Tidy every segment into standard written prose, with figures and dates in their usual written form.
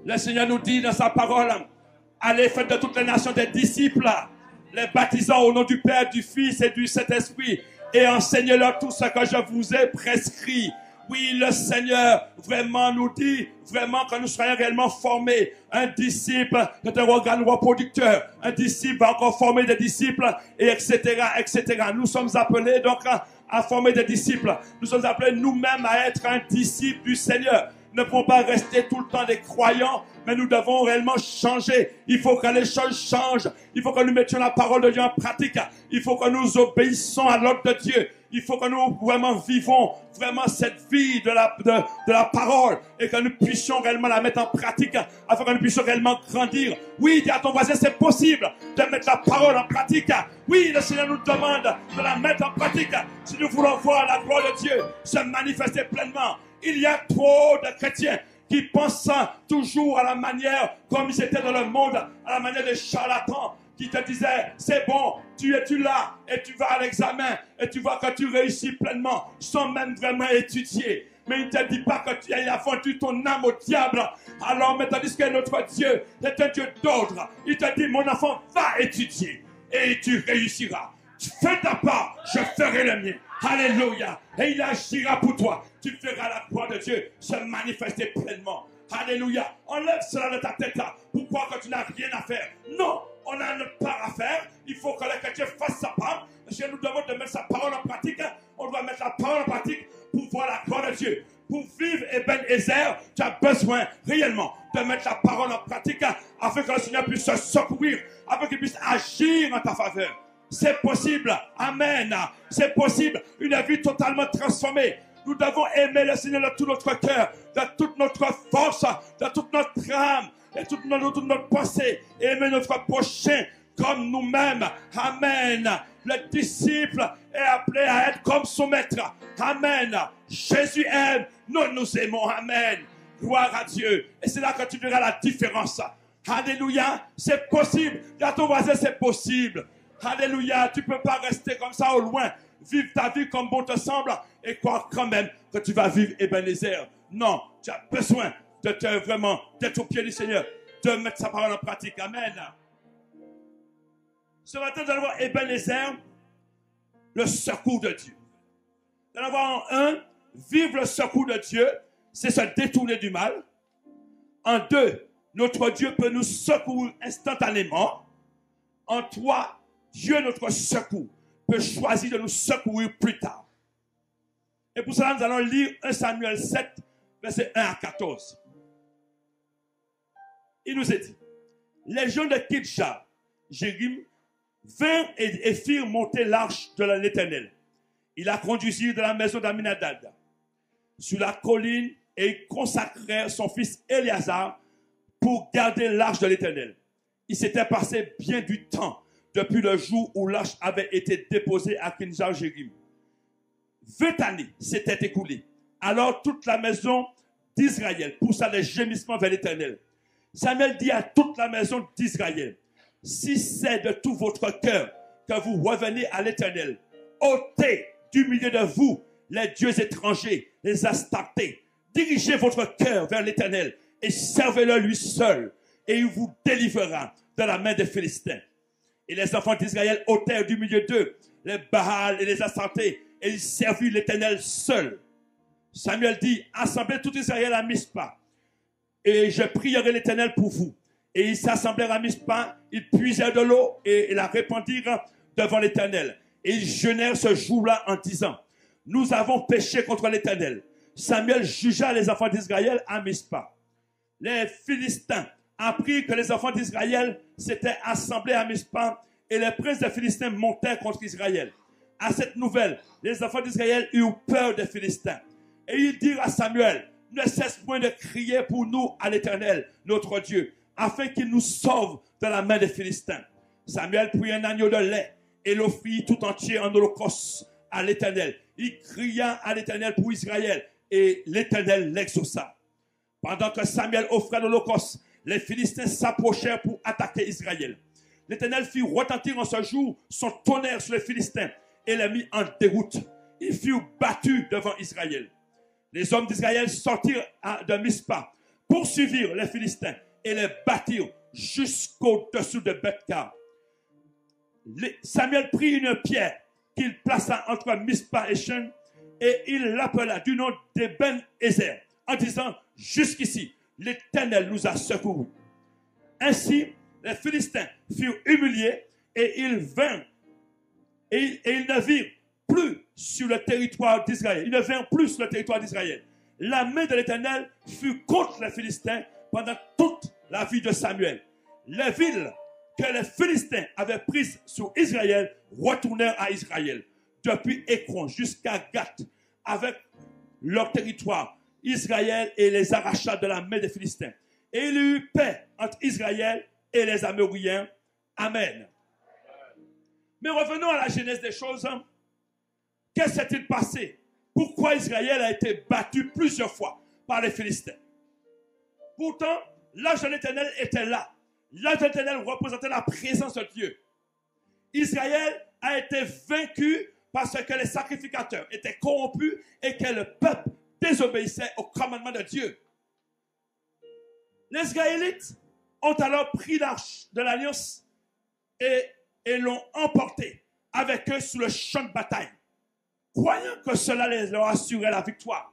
Le Seigneur nous dit dans sa parole, allez, faites de toutes les nations des disciples, les baptisant au nom du Père, du Fils et du Saint-Esprit, et enseignez-leur tout ce que je vous ai prescrit. Oui, le Seigneur vraiment nous dit, vraiment que nous soyons réellement formés. Un disciple est un organe reproducteur. Un disciple va encore former des disciples, et etc., etc. Nous sommes appelés donc à former des disciples. Nous sommes appelés nous-mêmes à être un disciple du Seigneur. Nous ne pouvons pas rester tout le temps des croyants, mais nous devons réellement changer. Il faut que les choses changent. Il faut que nous mettions la parole de Dieu en pratique. Il faut que nous obéissons à l'ordre de Dieu. Il faut que nous vraiment vivons vraiment cette vie de la parole et que nous puissions réellement la mettre en pratique afin que nous puissions réellement grandir. Oui, dis à ton voisin, c'est possible de mettre la parole en pratique. Oui, le Seigneur nous demande de la mettre en pratique si nous voulons voir la gloire de Dieu se manifester pleinement. Il y a trop de chrétiens qui pensent toujours à la manière comme ils étaient dans le monde, à la manière des charlatans qui te disaient, c'est bon, tu es là et tu vas à l'examen et tu vois que tu réussis pleinement sans même vraiment étudier. Mais il ne te dit pas que tu as vendu ton âme au diable. Alors, mais tandis que notre Dieu est un Dieu d'ordre. Il te dit, mon enfant, va étudier et tu réussiras. Fais ta part, je ferai le mien. Alléluia. Et il agira pour toi. Tu verras la gloire de Dieu se manifester pleinement. Alléluia. Enlève cela de ta tête. Pourquoi que tu n'as rien à faire? Non, on a notre part à faire. Il faut que le chrétien fasse sa part. Si nous devons de mettre sa parole en pratique, on doit mettre la parole en pratique pour voir la gloire de Dieu. Pour vivre Ebenezer, tu as besoin réellement de mettre la parole en pratique afin que le Seigneur puisse se secourir, afin qu'il puisse agir en ta faveur. C'est possible. Amen. C'est possible. Une vie totalement transformée. Nous devons aimer le Seigneur de tout notre cœur, de toute notre force, de toute notre âme, et toute notre pensée. Et aimer notre prochain comme nous-mêmes. Amen. Le disciple est appelé à être comme son maître. Amen. Jésus aime. Nous aimons. Amen. Gloire à Dieu. Et c'est là que tu verras la différence. Alléluia. C'est possible. Dis à ton voisin, c'est possible. Alléluia, tu ne peux pas rester comme ça au loin, vivre ta vie comme bon te semble et croire quand même que tu vas vivre Ebenezer. Non, tu as besoin d'être au pied du Seigneur, de mettre sa parole en pratique. Amen. Ce matin, nous allons voir Ebenezer, le secours de Dieu. Nous allons voir en un, vivre le secours de Dieu, c'est se détourner du mal. En deux, notre Dieu peut nous secourir instantanément. En trois, Dieu, notre secours, peut choisir de nous secourir plus tard. Et pour cela, nous allons lire 1 Samuel 7, versets 1 à 14. Il nous est dit, les gens de Kidja, Jérim, vinrent et firent monter l'arche de l'Éternel. Ils la conduisirent de la maison d'Aminadab sur la colline et ils consacrèrent son fils Éléazar pour garder l'arche de l'Éternel. Il s'était passé bien du temps depuis le jour où l'arche avait été déposée à Kidja Jérim. 20 années s'étaient écoulées. Alors toute la maison d'Israël poussa des gémissements vers l'Éternel. Samuel dit à toute la maison d'Israël, si c'est de tout votre cœur que vous revenez à l'Éternel, ôtez du milieu de vous les dieux étrangers, les Astartés. Dirigez votre cœur vers l'Éternel et servez-le lui seul, et il vous délivrera de la main des Philistins. Et les enfants d'Israël ôtèrent du milieu d'eux les Baal et les Astartés, et ils servirent l'Éternel seul. Samuel dit, assemblez tout Israël à Mispa, et je prierai l'Éternel pour vous. Et ils s'assemblèrent à Mispa, ils puisèrent de l'eau et la répandirent devant l'Éternel. Et ils jeûnèrent ce jour-là en disant, nous avons péché contre l'Éternel. Samuel jugea les enfants d'Israël à Mispa. Les Philistins apprirent que les enfants d'Israël s'étaient assemblés à Mispa et les princes des Philistins montèrent contre Israël. À cette nouvelle, les enfants d'Israël eurent peur des Philistins. Et ils dirent à Samuel, ne cesse point de crier pour nous à l'Éternel, notre Dieu, afin qu'il nous sauve de la main des Philistins. Samuel prit un agneau de lait et l'offrit tout entier en holocauste à l'Éternel. Il cria à l'Éternel pour Israël et l'Éternel l'exauça. Pendant que Samuel offrait l'holocauste, les Philistins s'approchèrent pour attaquer Israël. L'Éternel fit retentir en ce jour son tonnerre sur les Philistins et les mit en déroute. Ils furent battus devant Israël. Les hommes d'Israël sortirent de Mispa poursuivirent les Philistins et les battirent jusqu'au-dessous de Beth-Car. Samuel prit une pierre qu'il plaça entre Mispa et Shen et il l'appela du nom d'Eben-Ezer en disant, jusqu'ici, l'Éternel nous a secourus. Ainsi, les Philistins furent humiliés et ils vinrent et ils ne virent plus sur le territoire d'Israël. Ils ne vinrent plus sur le territoire d'Israël. La main de l'Éternel fut contre les Philistins pendant toute la vie de Samuel. Les villes que les Philistins avaient prises sur Israël retournèrent à Israël, depuis Écron jusqu'à Gath, avec leur territoire, Israël et les arracha de la main des Philistins. Et il y eut paix entre Israël et les Amoréens. Amen. Mais revenons à la genèse des choses. Qu'est-ce qui s'est-il passé? Pourquoi Israël a été battu plusieurs fois par les Philistins? Pourtant, l'ange de l'Éternel était là. L'ange de l'Éternel représentait la présence de Dieu. Israël a été vaincu parce que les sacrificateurs étaient corrompus et que le peuple désobéissait au commandement de Dieu. Les Israélites ont alors pris l'arche de l'alliance et l'ont emporté avec eux sur le champ de bataille, croyant que cela leur assurait la victoire.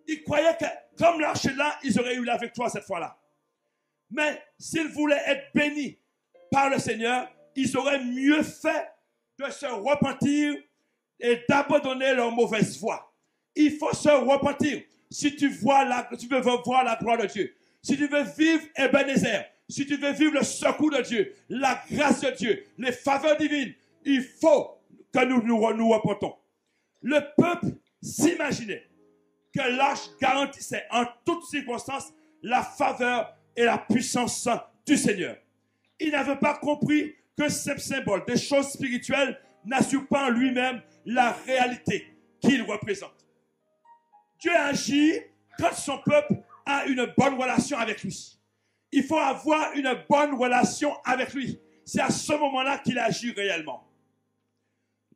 Ils croyaient que, comme l'arche est là, ils auraient eu la victoire cette fois-là. Mais s'ils voulaient être bénis par le Seigneur, ils auraient mieux fait de se repentir et d'abandonner leur mauvaise voie. Il faut se repentir si tu veux voir la gloire de Dieu. Si tu veux vivre Ebenezer, si tu veux vivre le secours de Dieu, la grâce de Dieu, les faveurs divines, il faut que nous repentons. Le peuple s'imaginait que l'arche garantissait en toutes circonstances la faveur et la puissance du Seigneur. Il n'avait pas compris que ce symbole des choses spirituelles n'assure pas en lui-même la réalité qu'il représente. Dieu agit quand son peuple a une bonne relation avec lui. Il faut avoir une bonne relation avec lui. C'est à ce moment-là qu'il agit réellement.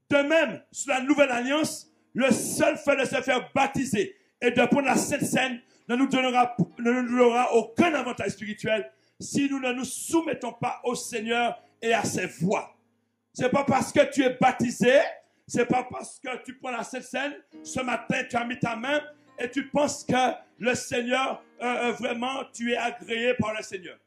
De même, sous la nouvelle alliance, le seul fait de se faire baptiser et de prendre la Sainte Seine ne nous donnera aucun avantage spirituel si nous ne nous soumettons pas au Seigneur et à ses voies. Ce n'est pas parce que tu es baptisé, ce n'est pas parce que tu prends la Sainte Seine, ce matin tu as mis ta main et tu penses que le Seigneur, vraiment, tu es agréé par le Seigneur.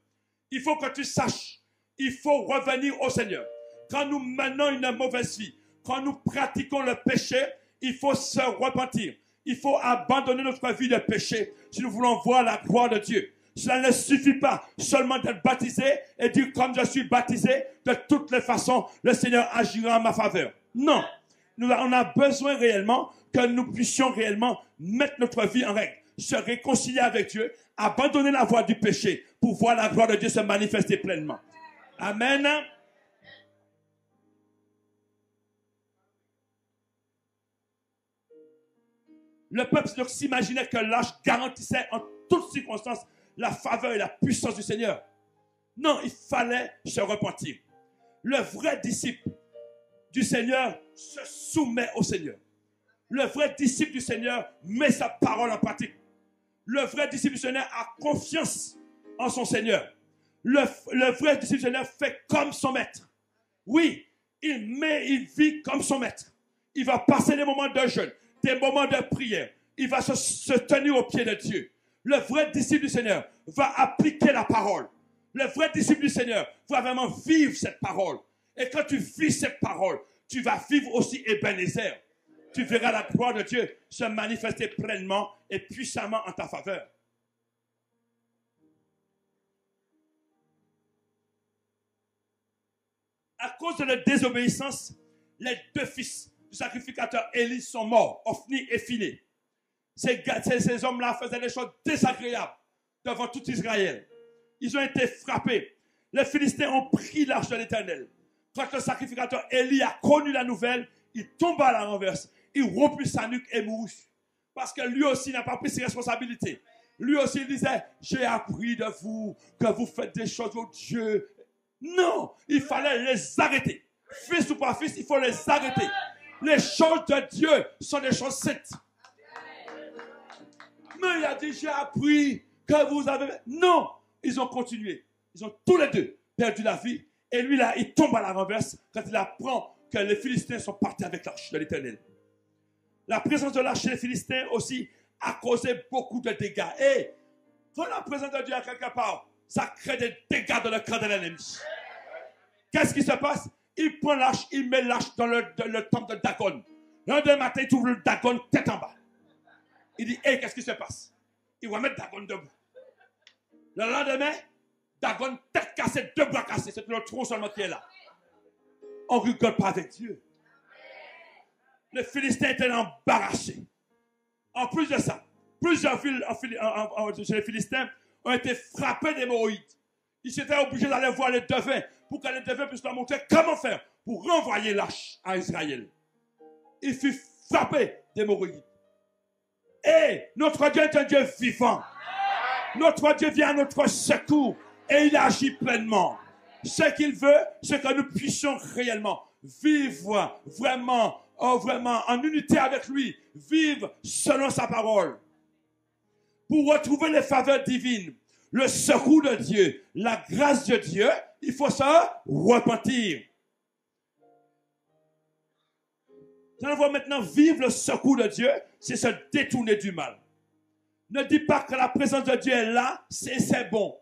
Il faut que tu saches, il faut revenir au Seigneur. Quand nous menons une mauvaise vie, quand nous pratiquons le péché, il faut se repentir. Il faut abandonner notre vie de péché si nous voulons voir la gloire de Dieu. Cela ne suffit pas seulement d'être baptisé et dire comme je suis baptisé, de toutes les façons, le Seigneur agira en ma faveur. Non. On a besoin réellement que nous puissions réellement mettre notre vie en règle, se réconcilier avec Dieu, abandonner la voie du péché pour voir la gloire de Dieu se manifester pleinement. Amen. Le peuple donc s'imaginait que l'arche garantissait en toutes circonstances la faveur et la puissance du Seigneur. Non, il fallait se repentir. Le vrai disciple du Seigneur se soumet au Seigneur. Le vrai disciple du Seigneur met sa parole en pratique. Le vrai disciple du Seigneur a confiance en son Seigneur. Le vrai disciple du Seigneur fait comme son maître. Oui, il vit comme son maître. Il va passer des moments de jeûne, des moments de prière. Il va se tenir au pied de Dieu. Le vrai disciple du Seigneur va appliquer la parole. Le vrai disciple du Seigneur va vraiment vivre cette parole. Et quand tu vis cette parole, tu vas vivre aussi Ebenezer. Tu verras la gloire de Dieu se manifester pleinement et puissamment en ta faveur. À cause de la désobéissance, les deux fils du sacrificateur Élie sont morts, Ophni et Phiné. Ces hommes-là faisaient des choses désagréables devant tout Israël. Ils ont été frappés. Les Philistins ont pris l'arche de l'Éternel. Quand le sacrificateur Élie a connu la nouvelle, il tomba à la renverse. Il rompit sa nuque et mourut. Parce que lui aussi n'a pas pris ses responsabilités. Lui aussi il disait, j'ai appris de vous que vous faites des choses au Dieu. Non, il fallait les arrêter. Fils ou pas fils, il faut les arrêter. Les choses de Dieu sont des choses saintes. Mais il a dit, j'ai appris que vous avez... Non, ils ont continué. Ils ont tous les deux perdu la vie. Et lui, là, il tombe à la renverse quand il apprend que les Philistins sont partis avec l'arche de l'Éternel. La présence de l'arche chez les Philistins aussi a causé beaucoup de dégâts. Et quand la présence de Dieu est quelque part, ça crée des dégâts dans le cœur de l'ennemi. Qu'est-ce qui se passe? Il prend l'arche, il met l'arche dans le temple de Dagon. Le lendemain matin, il trouve le Dagon tête en bas. Il dit, hé, qu'est-ce qui se passe? Il va mettre Dagon debout. Le lendemain, Dagon tête cassée, deux bras cassés. C'est le tronc seulement qui est là. On ne rigole pas avec Dieu. Les Philistins étaient embarrassés. En plus de ça, plusieurs villes chez les Philistins ont été frappées d'hémorroïdes. Ils étaient obligés d'aller voir les devins pour que les devins puissent leur montrer comment faire pour renvoyer l'arche à Israël. Il fut frappé d'hémorroïdes. Et notre Dieu est un Dieu vivant. Notre Dieu vient à notre secours et il agit pleinement. Ce qu'il veut, c'est que nous puissions réellement vivre vraiment en unité avec lui, vivre selon sa parole. Pour retrouver les faveurs divines, le secours de Dieu, la grâce de Dieu, il faut se repentir. Nous allons maintenant vivre le secours de Dieu, c'est se détourner du mal. Ne dis pas que la présence de Dieu est là, c'est bon.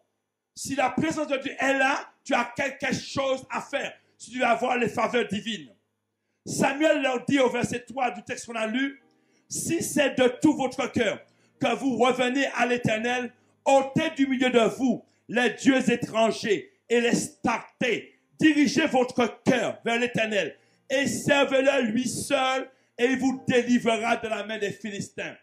Si la présence de Dieu est là, tu as quelque chose à faire. Si tu veux avoir les faveurs divines. Samuel leur dit au verset 3 du texte qu'on a lu, si c'est de tout votre cœur que vous revenez à l'Éternel, ôtez du milieu de vous les dieux étrangers et les startés. Dirigez votre cœur vers l'Éternel et servez-le lui seul et il vous délivrera de la main des Philistins.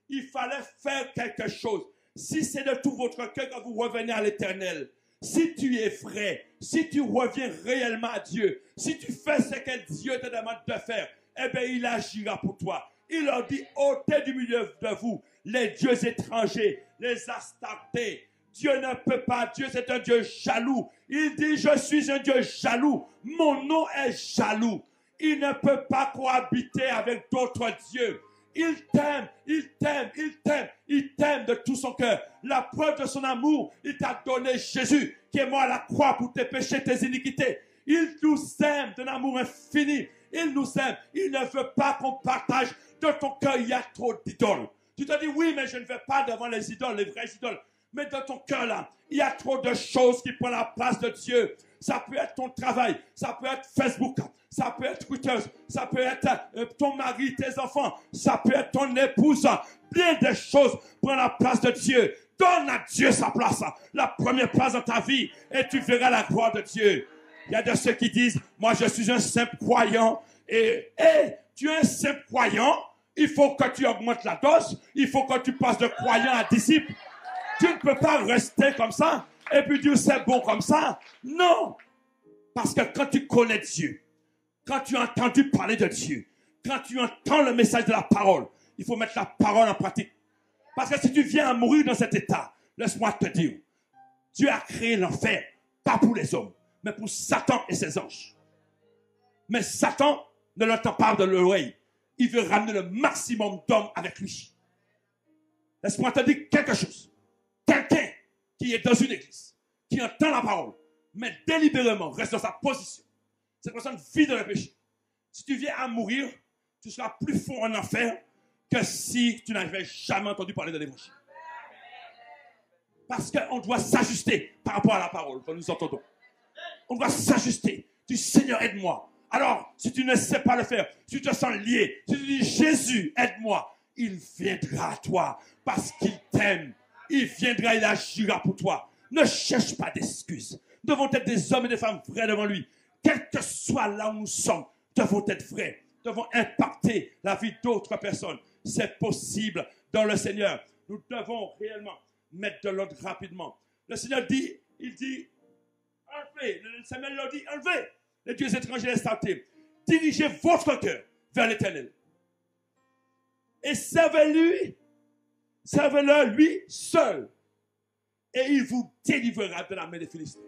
Il fallait faire quelque chose. Si c'est de tout votre cœur que vous revenez à l'Éternel, si tu es vrai, si tu reviens réellement à Dieu, si tu fais ce que Dieu te demande de faire, eh bien, il agira pour toi. Il leur dit, ôtez du milieu de vous les dieux étrangers, les Astartés. Dieu ne peut pas, Dieu c'est un Dieu jaloux. Il dit, je suis un Dieu jaloux. Mon nom est jaloux. Il ne peut pas cohabiter avec d'autres dieux. Il t'aime, il t'aime, il t'aime, il t'aime de tout son cœur. La preuve de son amour, il t'a donné Jésus, qui est mort à la croix pour tes péchés, tes iniquités. Il nous aime d'un amour infini. Il nous aime. Il ne veut pas qu'on partage. Dans ton cœur, il y a trop d'idoles. Tu te dis, oui, mais je ne vais pas devant les idoles, les vraies idoles. Mais dans ton cœur, là, il y a trop de choses qui prennent la place de Dieu. Ça peut être ton travail, ça peut être Facebook, ça peut être Twitter, ça peut être ton mari, tes enfants, ça peut être ton épouse. Bien des choses prennent la place de Dieu. Donne à Dieu sa place, la première place dans ta vie, et tu verras la gloire de Dieu. Il y a de ceux qui disent, moi je suis un simple croyant, et tu es un simple croyant, il faut que tu augmentes la dose, il faut que tu passes de croyant à disciple. Tu ne peux pas rester comme ça et puis dire c'est bon comme ça. Non. Parce que quand tu connais Dieu, quand tu as entendu parler de Dieu, quand tu entends le message de la parole, il faut mettre la parole en pratique. Parce que si tu viens à mourir dans cet état, laisse-moi te dire, Dieu a créé l'enfer, pas pour les hommes, mais pour Satan et ses anges. Mais Satan ne l'entend pas de l'oreille. Il veut ramener le maximum d'hommes avec lui. Laisse-moi te dire quelque chose. Quelqu'un qui est dans une église, qui entend la parole, mais délibérément reste dans sa position. Cette personne vit dans le péché. Si tu viens à mourir, tu seras plus fort en enfer que si tu n'avais jamais entendu parler de l'évangile. Parce qu'on doit s'ajuster par rapport à la parole que nous entendons. On doit s'ajuster. Du Seigneur, aide-moi. Alors, si tu ne sais pas le faire, si tu te sens lié, si tu dis Jésus, aide-moi, il viendra à toi parce qu'il t'aime. Il viendra, il agira pour toi. Ne cherche pas d'excuses. Devons être des hommes et des femmes vrais devant lui. Quel que soit là où nous sommes, devons être vrais. Devons impacter la vie d'autres personnes. C'est possible dans le Seigneur. Nous devons réellement mettre de l'ordre rapidement. Le Seigneur dit, il dit, enlevez. Le Samuel leur dit, enlevez les dieux étrangers et les startés. Dirigez votre cœur vers l'Éternel. Et servez-lui. Servez-le lui seul. Et il vous délivrera de la main des Philistins.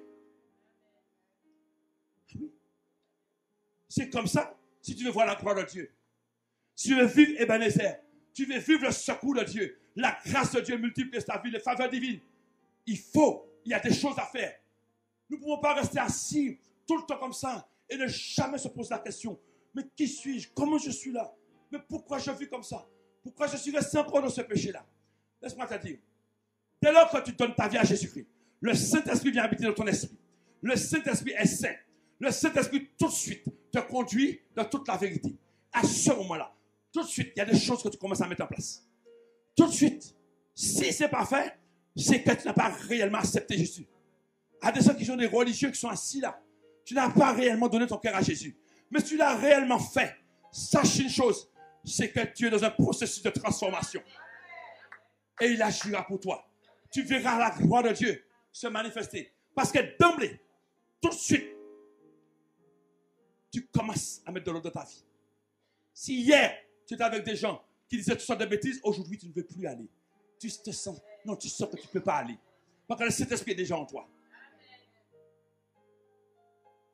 C'est comme ça, si tu veux voir la gloire de Dieu. Si tu veux vivre Ebenezer, Tu veux vivre le secours de Dieu. La grâce de Dieu multiplie ta vie, les faveurs divines. Il y a des choses à faire. Nous ne pouvons pas rester assis tout le temps comme ça et ne jamais se poser la question. Mais qui suis-je? Comment je suis là? Mais pourquoi je vis comme ça? Pourquoi je suis resté encore dans ce péché-là? Laisse-moi te dire. Dès lors que tu donnes ta vie à Jésus-Christ, le Saint-Esprit vient habiter dans ton esprit. Le Saint-Esprit est saint. Le Saint-Esprit tout de suite te conduit dans toute la vérité. À ce moment-là, tout de suite, il y a des choses que tu commences à mettre en place. Tout de suite, si ce n'est pas fait, c'est que tu n'as pas réellement accepté Jésus. Il y a des gens qui sont des religieux qui sont assis là. Tu n'as pas réellement donné ton cœur à Jésus. Mais tu l'as réellement fait. Sache une chose, c'est que tu es dans un processus de transformation. Et il agira pour toi. Tu verras la gloire de Dieu se manifester. Parce que d'emblée, tout de suite, tu commences à mettre de l'ordre dans ta vie. Si hier, tu étais avec des gens qui disaient toutes sortes de bêtises, aujourd'hui, tu ne veux plus aller. Tu te sens, non, tu sens que tu ne peux pas aller. Parce que le Saint-Esprit est déjà en toi.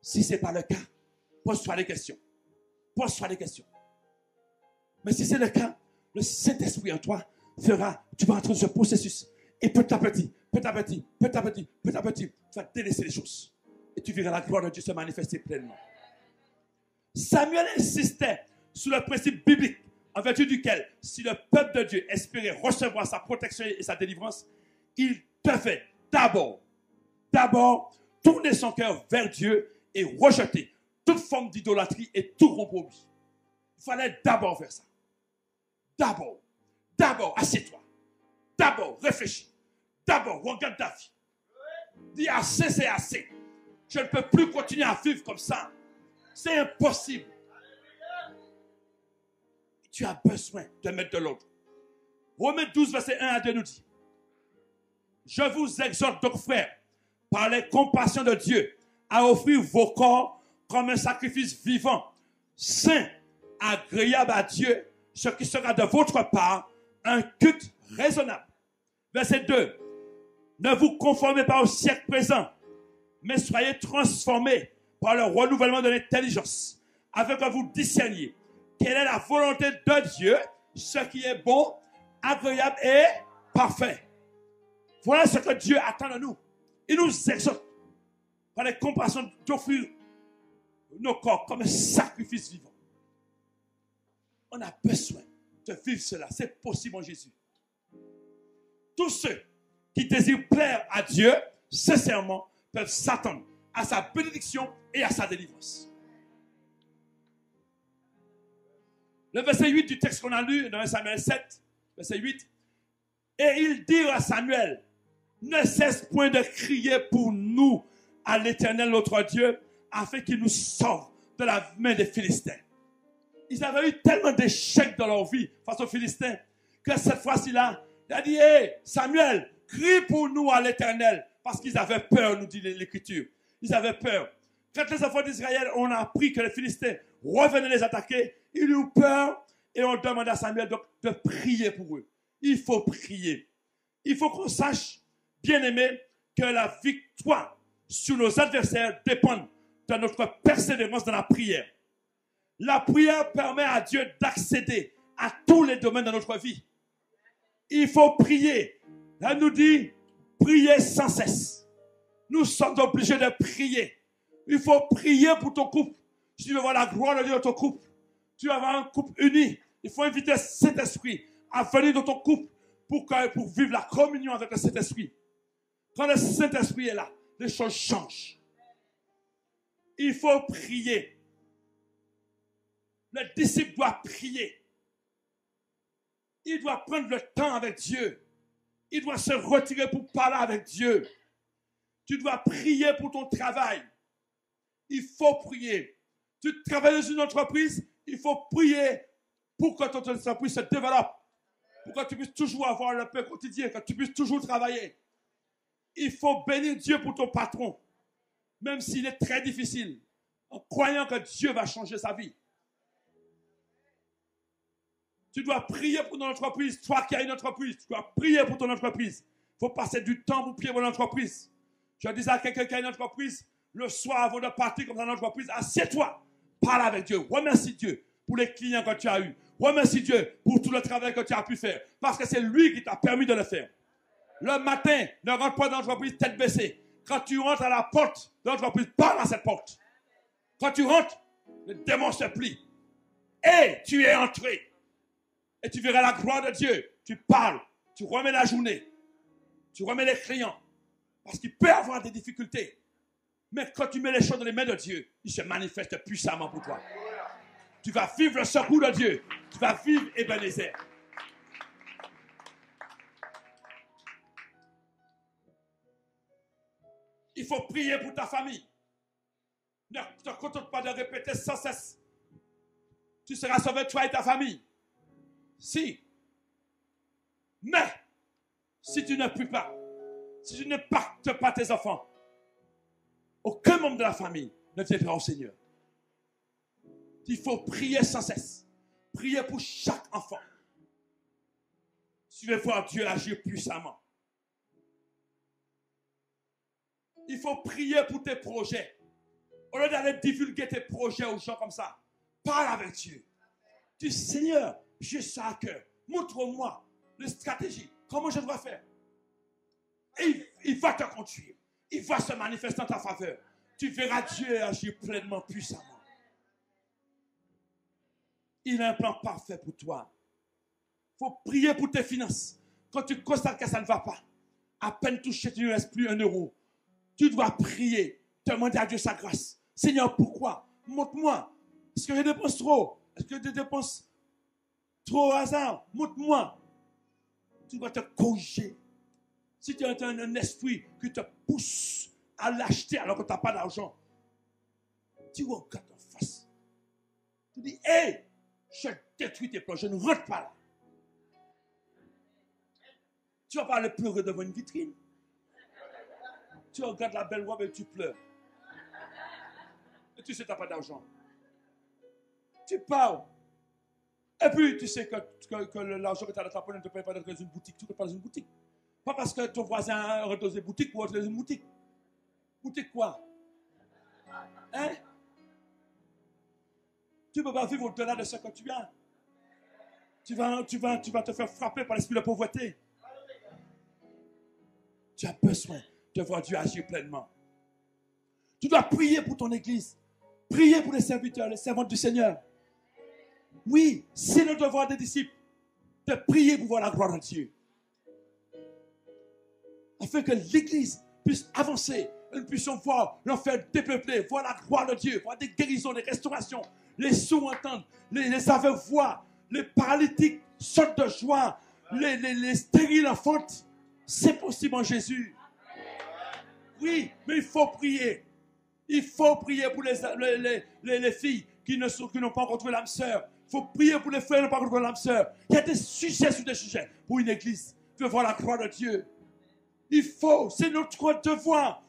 Si ce n'est pas le cas, pose-toi des questions. Pose-toi des questions. Mais si c'est le cas, le Saint-Esprit en toi fera, tu vas entrer dans ce processus. Et petit à petit, petit à petit, petit à petit, petit à petit, tu vas délaisser les choses. Et tu verras la gloire de Dieu se manifester pleinement. Samuel insistait sur le principe biblique en vertu duquel, si le peuple de Dieu espérait recevoir sa protection et sa délivrance, il devait d'abord tourner son cœur vers Dieu et rejeter toute forme d'idolâtrie et tout compromis. Il fallait d'abord faire ça. D'abord, assieds-toi. D'abord, réfléchis. D'abord, regarde ta vie. Dis assez, c'est assez. Je ne peux plus continuer à vivre comme ça. C'est impossible. Tu as besoin de mettre de l'ordre. Romains 12, verset 1 à 2 nous dit: je vous exhorte donc, frères, par les compassions de Dieu, à offrir vos corps comme un sacrifice vivant, saint, agréable à Dieu, ce qui sera de votre part un culte raisonnable. Verset 2. Ne vous conformez pas au siècle présent, mais soyez transformés par le renouvellement de l'intelligence, afin que vous discerniez quelle est la volonté de Dieu, ce qui est bon, agréable et parfait. Voilà ce que Dieu attend de nous. Il nous exhorte par les compassions d'offrir nos corps comme un sacrifice vivant. On a besoin de vivre cela. C'est possible en Jésus. Tous ceux qui désirent plaire à Dieu, sincèrement, peuvent s'attendre à sa bénédiction et à sa délivrance. Le verset 8 du texte qu'on a lu dans Samuel 7, verset 8. Et ils dirent à Samuel: ne cesse point de crier pour nous à l'Éternel notre Dieu, afin qu'il nous sauve de la main des Philistins. Ils avaient eu tellement d'échecs dans leur vie face aux Philistins que cette fois-ci-là, il a dit: hey, Samuel, crie pour nous à l'Éternel. Parce qu'ils avaient peur, nous dit l'Écriture. Ils avaient peur. Quand les enfants d'Israël ont appris que les Philistins revenaient les attaquer, ils eurent peur et on demandait à Samuel de prier pour eux. Il faut prier. Il faut qu'on sache, bien-aimés, que la victoire sur nos adversaires dépend de notre persévérance dans la prière. La prière permet à Dieu d'accéder à tous les domaines de notre vie. Il faut prier. Elle nous dit: priez sans cesse. Nous sommes obligés de prier. Il faut prier pour ton couple. Si tu veux voir la gloire de Dieu dans ton couple, tu vas avoir un couple uni. Il faut inviter cet esprit à venir dans ton couple pour vivre la communion avec le Saint-Esprit. Quand le Saint-Esprit est là, les choses changent. Il faut prier. Le disciple doit prier. Il doit prendre le temps avec Dieu. Il doit se retirer pour parler avec Dieu. Tu dois prier pour ton travail. Il faut prier. Tu travailles dans une entreprise, il faut prier pour que ton entreprise se développe. Pour que tu puisses toujours avoir le pain quotidien, que tu puisses toujours travailler. Il faut bénir Dieu pour ton patron, même s'il est très difficile, en croyant que Dieu va changer sa vie. Tu dois prier pour ton entreprise. Toi qui as une entreprise, tu dois prier pour ton entreprise. Il faut passer du temps pour prier pour l'entreprise. Je disais à quelqu'un qui a une entreprise, le soir avant de partir comme dans l'entreprise, assieds-toi, parle avec Dieu, remercie Dieu pour les clients que tu as eus. Remercie Dieu pour tout le travail que tu as pu faire. Parce que c'est lui qui t'a permis de le faire. Le matin, ne rentre pas dans l'entreprise tête baissée. Quand tu rentres à la porte de l'entreprise, parle à cette porte. Quand tu rentres, le démon se plie. Et tu es entré. Et tu verras la gloire de Dieu. Tu parles, tu remets la journée. Tu remets les clients. Parce qu'il peut y avoir des difficultés. Mais quand tu mets les choses dans les mains de Dieu, il se manifeste puissamment pour toi. Tu vas vivre le secours de Dieu. Tu vas vivre Ebenezer. Il faut prier pour ta famille. Ne te contente pas de répéter sans cesse. Tu seras sauvé, toi et ta famille. Si. Mais, si tu ne pries pas, si tu ne pactes pas tes enfants, aucun membre de la famille ne viendra au Seigneur. Il faut prier sans cesse. Prier pour chaque enfant. Tu veux voir Dieu agir puissamment. Il faut prier pour tes projets. Au lieu d'aller divulguer tes projets aux gens comme ça, parle avec Dieu. Dis, Seigneur, j'ai ça à cœur. Montre-moi les stratégies. Comment je dois faire? Et il va te conduire. Il va se manifester en ta faveur. Tu verras Dieu agir pleinement, puissamment. Il a un plan parfait pour toi. Il faut prier pour tes finances. Quand tu constates que ça ne va pas, à peine touché, tu ne restes plus un euro. Tu dois prier, demander à Dieu sa grâce. Seigneur, pourquoi? Montre-moi. Est-ce que je dépense trop? Est-ce que je dépense trop au hasard? Montre-moi. Tu dois te corriger. Si tu as un esprit qui te pousse à l'acheter alors que tu n'as pas d'argent, tu regardes en face. Tu dis, hé, je détruis tes plans, je ne rentre pas là. Tu ne vas pas aller pleurer devant une vitrine. Tu regardes la belle robe et tu pleures. Et tu sais que tu n'as pas d'argent. Tu parles. Et puis tu sais que l'argent que tu as dans ta poche ne te paye pas d'être dans une boutique. Tu ne peux pas dans une boutique. Pas parce que ton voisin a rentré dans une boutique pour entrer dans une boutique. Boutique quoi? Hein? Tu ne peux pas vivre au-delà de ce que tu as. Tu vas te faire frapper par l'esprit de pauvreté. Tu as besoin de voir Dieu agir pleinement. Tu dois prier pour ton église. Prier pour les serviteurs, les servantes du Seigneur. Oui, c'est le devoir des disciples de prier pour voir la gloire de Dieu. Afin que l'église puisse avancer. Et nous puissions voir l'enfer dépeuplé, voir la gloire de Dieu, voir des guérisons, des restaurations, les sourds entendre, les aveugles voir, les paralytiques sautent de joie, les stériles enfantent. C'est possible en Jésus. Oui, mais il faut prier. Il faut prier pour les filles qui n'ont pas rencontré l'âme sœur. Il faut prier pour les frères qui n'ont pas rencontré l'âme sœur. Il y a des sujets sur des sujets pour une église qui veut voir la gloire de Dieu. Il faut, c'est notre devoir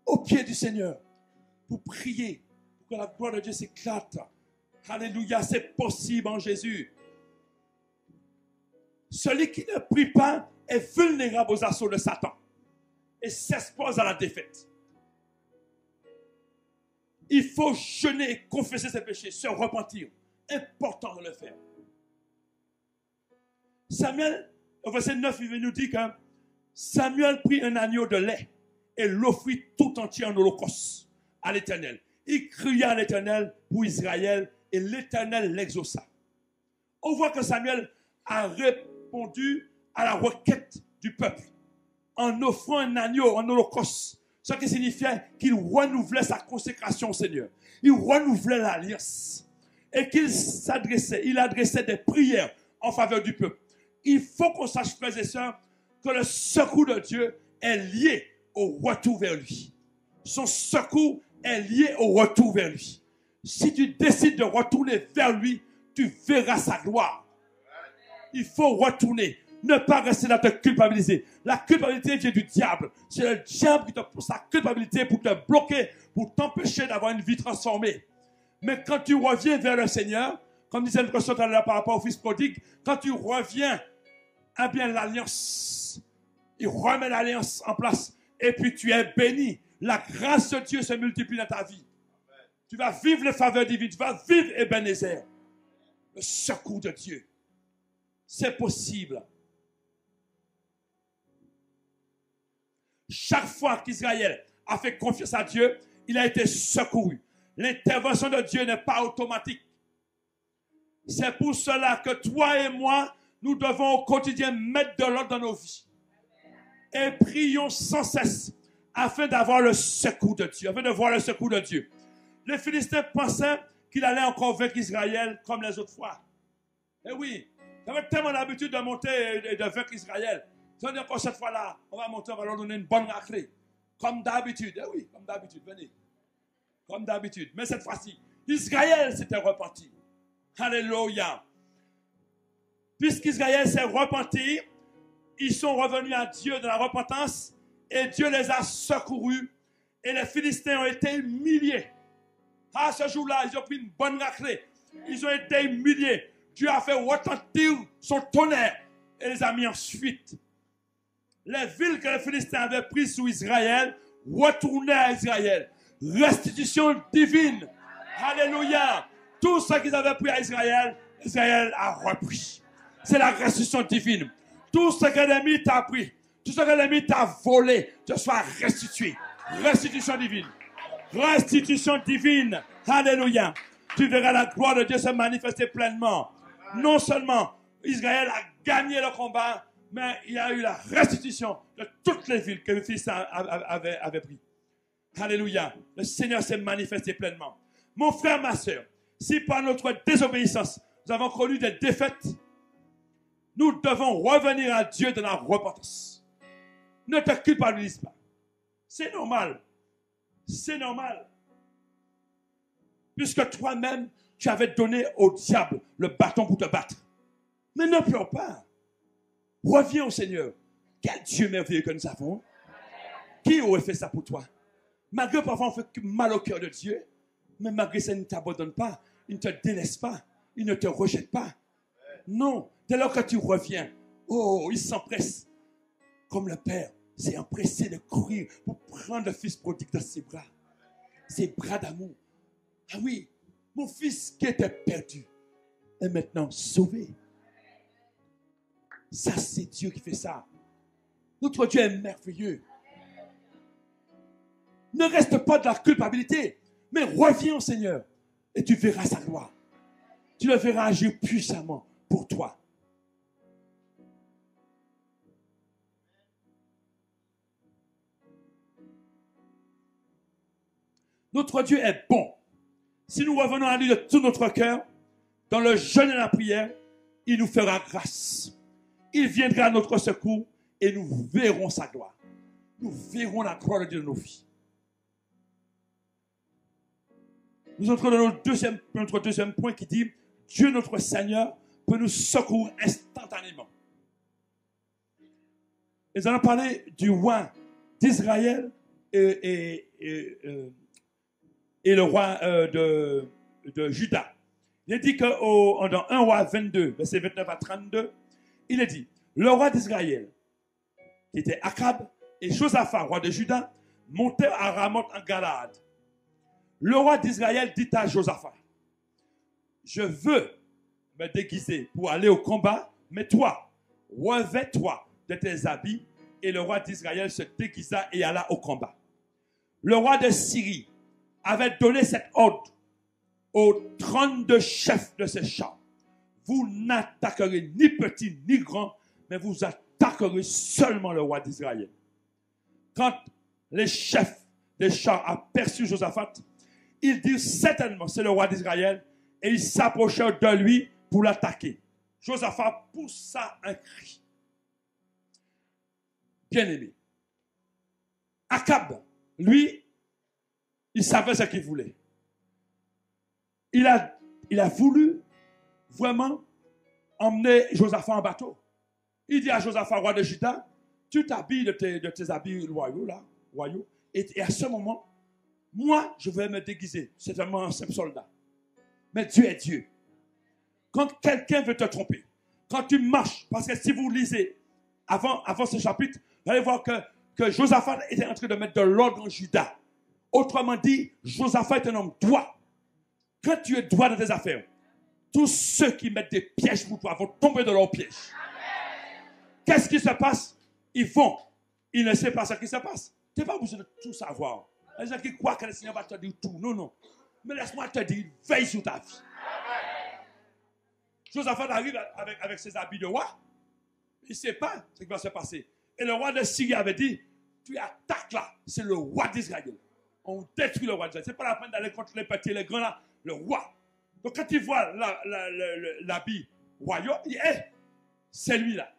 au pied du Seigneur pour prier, pour que la gloire de Dieu s'éclate. Alléluia, c'est possible en Jésus. Celui qui ne prie pas est vulnérable aux assauts de Satan et s'expose à la défaite. Il faut jeûner, confesser ses péchés, se repentir. Important de le faire. Samuel, au verset 9, il nous dit que Samuel prit un agneau de lait et l'offrit tout entier en holocauste à l'Éternel. Il cria à l'Éternel pour Israël et l'Éternel l'exauça. On voit que Samuel a répondu à la requête du peuple en offrant un agneau en holocauste. Ce qui signifiait qu'il renouvelait sa consécration au Seigneur. Il renouvelait l'alliance. Et il adressait des prières en faveur du peuple. Il faut qu'on sache, frères et sœurs, que le secours de Dieu est lié au retour vers lui. Son secours est lié au retour vers lui. Si tu décides de retourner vers lui, tu verras sa gloire. Il faut retourner. Ne pas rester là te culpabiliser. La culpabilité vient du diable. C'est le diable qui te pousse la culpabilité pour te bloquer, pour t'empêcher d'avoir une vie transformée. Mais quand tu reviens vers le Seigneur, comme disait le question tout à l'heure par rapport au fils prodigue, quand tu reviens, eh bien l'alliance, il remet l'alliance en place. Et puis tu es béni. La grâce de Dieu se multiplie dans ta vie. Tu vas vivre les faveurs divines. Tu vas vivre Ebenezer. le secours de Dieu. C'est possible. Chaque fois qu'Israël a fait confiance à Dieu, il a été secouru. L'intervention de Dieu n'est pas automatique. C'est pour cela que toi et moi, nous devons au quotidien mettre de l'ordre dans nos vies. Et prions sans cesse afin d'avoir le secours de Dieu, afin de voir le secours de Dieu. Les Philistins pensaient qu'il allait encore vaincre Israël comme les autres fois. Et oui, ils avaient tellement l'habitude de monter et de vaincre Israël. Ils ont dit encore cette fois-là, on va monter, on va leur donner une bonne raclée. Comme d'habitude. Eh oui, comme d'habitude, venez. Comme d'habitude. Mais cette fois-ci, Israël s'était repenti. Alléluia. Puisqu'Israël s'est repenti, ils sont revenus à Dieu de la repentance et Dieu les a secourus et les Philistins ont été humiliés. À ce jour-là, ils ont pris une bonne raclée. Ils ont été humiliés. Dieu a fait retentir son tonnerre et les a mis en fuite. Les villes que les Philistins avaient prises sous Israël retournaient à Israël. Restitution divine. Alléluia. Tout ce qu'ils avaient pris à Israël, Israël a repris. C'est la restitution divine. Tout ce que l'ennemi t'a pris, tout ce que l'ennemi t'a volé, te soit restitué. Restitution divine. Restitution divine. Alléluia. Tu verras la gloire de Dieu se manifester pleinement. Non seulement Israël a gagné le combat, mais il y a eu la restitution de toutes les villes que les Philistins avaient pris. Alléluia. Le Seigneur s'est manifesté pleinement. Mon frère, ma soeur, si par notre désobéissance, nous avons connu des défaites, nous devons revenir à Dieu dans la repentance. Ne te culpabilise pas. C'est normal. C'est normal. Puisque toi-même, tu avais donné au diable le bâton pour te battre. Mais ne pleure pas. Reviens au Seigneur. Quel Dieu merveilleux que nous avons. Qui aurait fait ça pour toi? Malgré parfois on fait mal au cœur de Dieu, mais malgré ça, il ne t'abandonne pas, il ne te délaisse pas, il ne te rejette pas. Non, dès lors que tu reviens, oh, il s'empresse. Comme le Père s'est empressé de courir pour prendre le fils prodigue dans ses bras d'amour. Ah oui, mon fils qui était perdu est maintenant sauvé. Ça, c'est Dieu qui fait ça. Notre Dieu est merveilleux. Ne reste pas dans la culpabilité, mais reviens au Seigneur et tu verras sa gloire. Tu le verras agir puissamment pour toi. Notre Dieu est bon. Si nous revenons à lui de tout notre cœur, dans le jeûne et la prière, il nous fera grâce. Il viendra à notre secours et nous verrons sa gloire. Nous verrons la gloire de Dieu dans nos vies. Nous entrons dans notre deuxième point qui dit Dieu notre Seigneur peut nous secourir instantanément. Nous allons parler du roi d'Israël et le roi de Juda. Il est dit que dans 1 roi 22, verset 29 à 32, il est dit, le roi d'Israël, qui était Akab, et Josaphat, roi de Juda, montèrent à Ramoth en Galade. Le roi d'Israël dit à Josaphat, je veux me déguiser pour aller au combat, mais toi, revêt-toi de tes habits. Et le roi d'Israël se déguisa et alla au combat. Le roi de Syrie avait donné cet ordre aux 32 chefs de ses chars. Vous n'attaquerez ni petit ni grand, mais vous attaquerez seulement le roi d'Israël. Quand les chefs des chars aperçurent Josaphat, ils dirent certainement c'est le roi d'Israël et ils s'approchèrent de lui pour l'attaquer. Josaphat poussa un cri. Bien-aimé. Akab, lui, il savait ce qu'il voulait. Il a voulu vraiment emmener Josaphat en bateau. Il dit à Josaphat, roi de Juda, tu t'habilles de tes habits royaux, et à ce moment, moi, je vais me déguiser. C'est vraiment un simple soldat. Mais Dieu est Dieu. Quand quelqu'un veut te tromper, quand tu marches, parce que si vous lisez avant ce chapitre, vous allez voir que Josaphat était en train de mettre de l'ordre en Juda. Autrement dit, Josaphat est un homme droit. Quand tu es droit dans tes affaires, Tous ceux qui mettent des pièges pour toi vont tomber dans leurs pièges. Qu'est-ce qui se passe? Ils vont. Ils ne savent pas ce qui se passe. Tu n'es pas obligé de tout savoir. Les gens qui croient que le Seigneur va te dire tout. Non, non. Mais laisse-moi te dire, veille sur ta vie. Josaphat arrive avec ses habits de roi. Il ne sait pas ce qui va se passer. Et le roi de Syrie avait dit, tu attaques là, c'est le roi d'Israël. On détruit le roi d'Israël. Ce n'est pas la peine d'aller contre les petits et les grands là, le roi. Donc quand il voit l'habit royal, il dit, hey, c'est lui là.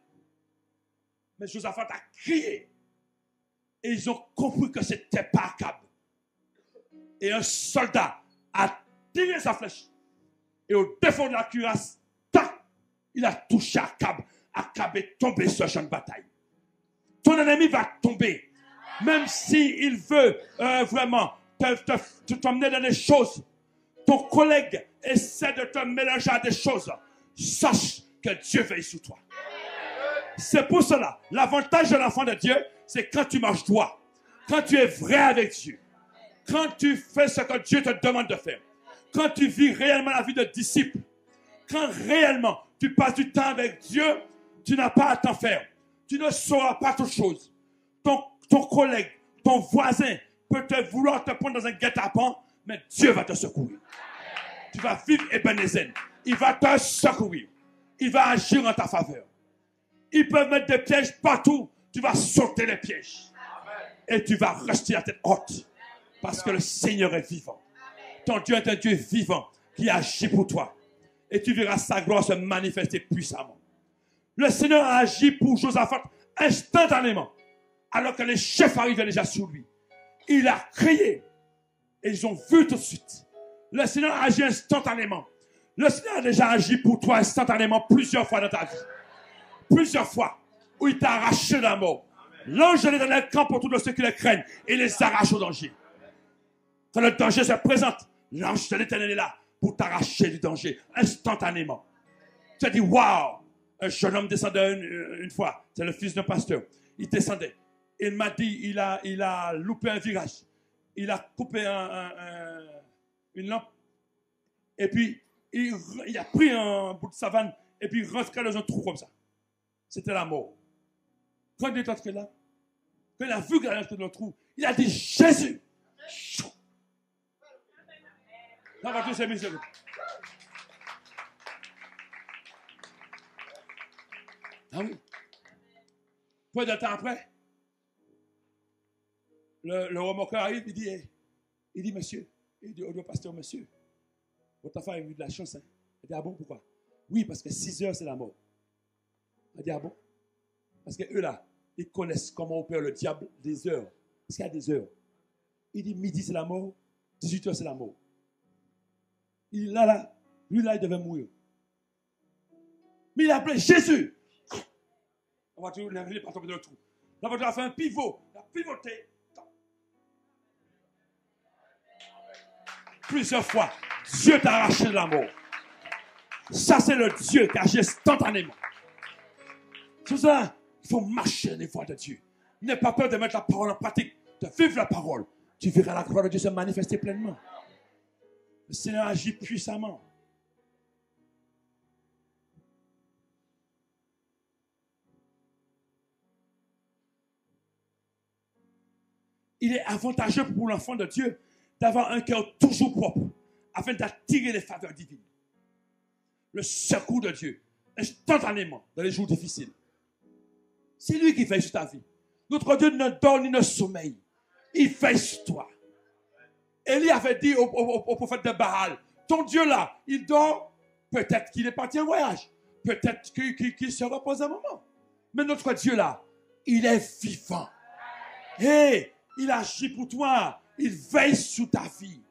Mais Josaphat a crié. Et ils ont compris que ce n'était pas Akab. Et un soldat a tiré sa flèche. Et au défend de la cuirasse, il a touché Akab. Akab est tombé sur le champ de bataille. Ton ennemi va tomber. Même s'il veut vraiment t'emmener dans des choses. Ton collègue essaie de te mélanger à des choses. Sache que Dieu veille sur toi. C'est pour cela, l'avantage de l'enfant de Dieu, c'est quand tu marches droit, quand tu es vrai avec Dieu, quand tu fais ce que Dieu te demande de faire, quand tu vis réellement la vie de disciple, quand réellement tu passes du temps avec Dieu, tu n'as pas à t'en faire. Tu ne sauras pas toutes choses. Ton collègue, ton voisin peut vouloir te prendre dans un guet-apens, mais Dieu va te secourir. Tu vas vivre Ebenezer. Il va te secourir. Il va agir en ta faveur. Ils peuvent mettre des pièges partout. Tu vas sauter les pièges. Et tu vas rester la tête haute. Parce que le Seigneur est vivant. Ton Dieu est un Dieu vivant qui agit pour toi. Et tu verras sa gloire se manifester puissamment. Le Seigneur a agi pour Josaphat instantanément. Alors que les chefs arrivaient déjà sur lui. Il a crié. Et ils ont vu tout de suite. Le Seigneur a agi instantanément. Le Seigneur a déjà agi pour toi instantanément plusieurs fois dans ta vie. Plusieurs fois où il t'a arraché de la mort. L'ange de l'Éternel campe autour de ceux qui le craignent et les arrache au danger. Quand le danger se présente, l'ange de l'Éternel est là pour t'arracher du danger instantanément. Tu as dit, waouh! Un jeune homme descendait une fois, c'est le fils d'un pasteur. Il descendait. Il m'a dit, il a loupé un virage. Il a coupé une lampe. Et puis, il a pris un bout de savane et puis il rentrait dans un trou comme ça. C'était la mort. Quand il est entré là, quand il a vu qu'il est entré dans le trou, il a dit Jésus. La voiture s'est mise. Ah oui. Peu de temps après, le remorqueur arrive, il dit monsieur, il dit au pasteur, monsieur, votre femme a eu de la chance. Hein? Il dit, ah bon, pourquoi? Oui, parce que 6 heures, c'est la mort. Il dit, ah bon? Parce qu'eux là, ils connaissent comment opère le diable des heures. Parce qu'il y a des heures. Il dit, midi, c'est la mort, 18 heures, c'est la mort. Il dit, là, lui là, il devait mourir. Mais il a appelé Jésus. La voiture n'est pas tombée dans le trou. La voiture a fait un pivot. Il a pivoté. Plusieurs fois, Dieu t'a arraché de la mort. Ça, c'est le Dieu qui agit instantanément. C'est pour ça, il faut marcher dans les voies de Dieu. N'aie pas peur de mettre la parole en pratique, de vivre la parole. Tu verras la gloire de Dieu se manifester pleinement. Le Seigneur agit puissamment. Il est avantageux pour l'enfant de Dieu d'avoir un cœur toujours propre afin d'attirer les faveurs divines. Le secours de Dieu, instantanément, dans les jours difficiles. C'est lui qui veille sur ta vie. Notre Dieu ne dort ni ne sommeille. Il veille sur toi. Élie avait dit au prophète de Baal, ton Dieu là, il dort, peut-être qu'il est parti en voyage, peut-être qu'il se repose un moment. Mais notre Dieu là, il est vivant. Et il agit pour toi. Il veille sur ta vie.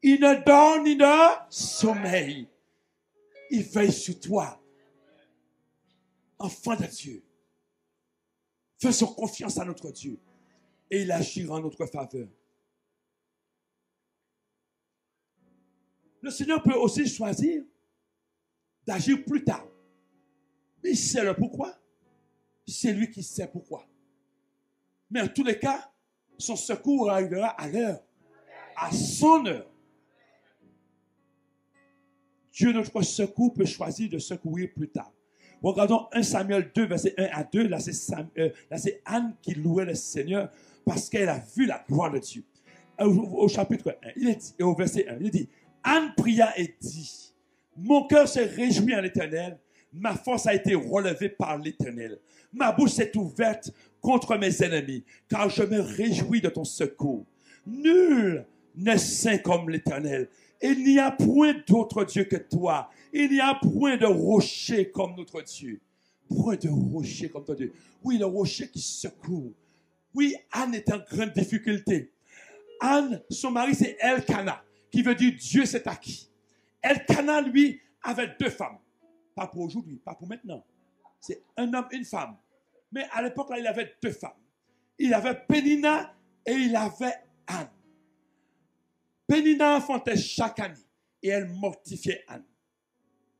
Il ne dort ni ne sommeille. Il veille sur toi. Enfant de Dieu. Faisons confiance à notre Dieu. Et il agira en notre faveur. Le Seigneur peut aussi choisir d'agir plus tard. Mais il sait le pourquoi. C'est lui qui sait pourquoi. Mais en tous les cas, son secours arrivera à l'heure, à son heure. Dieu, notre secours, peut choisir de secourir plus tard. Regardons 1 Samuel 2, verset 1 à 2. Là, c'est Anne qui louait le Seigneur parce qu'elle a vu la gloire de Dieu. Au chapitre 1, il est dit, et au verset 1, il dit, Anne pria et dit, mon cœur se réjouit en l'Éternel, ma force a été relevée par l'Éternel. Ma bouche s'est ouverte contre mes ennemis, car je me réjouis de ton secours. Nul n'est saint comme l'Éternel. Il n'y a point d'autre Dieu que toi. Il n'y a point de rocher comme notre Dieu. Point de rocher comme ton Dieu. Oui, le rocher qui secoue. Oui, Anne est en grande difficulté. Anne, son mari, c'est Elkana, qui veut dire Dieu s'est acquis. Elkana, lui, avait 2 femmes. Pas pour aujourd'hui, pas pour maintenant. C'est un homme, une femme. Mais à l'époque, là, il avait 2 femmes. Il avait Pénina et il avait Anne. Pénina enfantait chaque année et elle mortifiait Anne.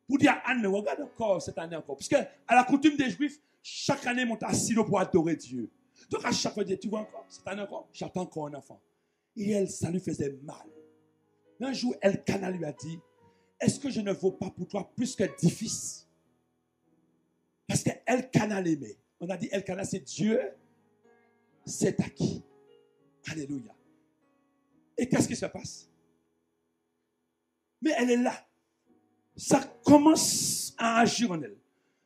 Pour dire à Anne, regarde encore cette année encore. Puisque à la coutume des Juifs, chaque année, ils montent à Silo pour adorer Dieu. Donc à chaque fois, tu vois encore, cette année encore, j'attends encore un enfant. Et elle, ça lui faisait mal. Mais un jour, Elkana lui a dit, est-ce que je ne vaux pas pour toi plus que 10 fils? Parce qu'Elkana l'aimait. On a dit Elkana, c'est Dieu, c'est acquis. Alléluia. Et qu'est-ce qui se passe? Mais elle est là. Ça commence à agir en elle.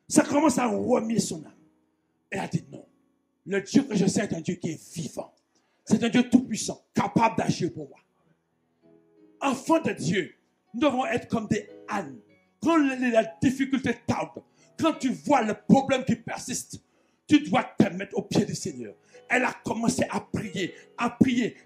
Ça commence à remuer son âme. Elle a dit non. Le Dieu que je sais est un Dieu qui est vivant. C'est un Dieu tout-puissant, capable d'agir pour moi. Enfants de Dieu, nous devons être comme des ânes. Quand la difficulté tarde, quand tu vois le problème qui persiste, tu dois te mettre au pied du Seigneur. Elle a commencé à prier,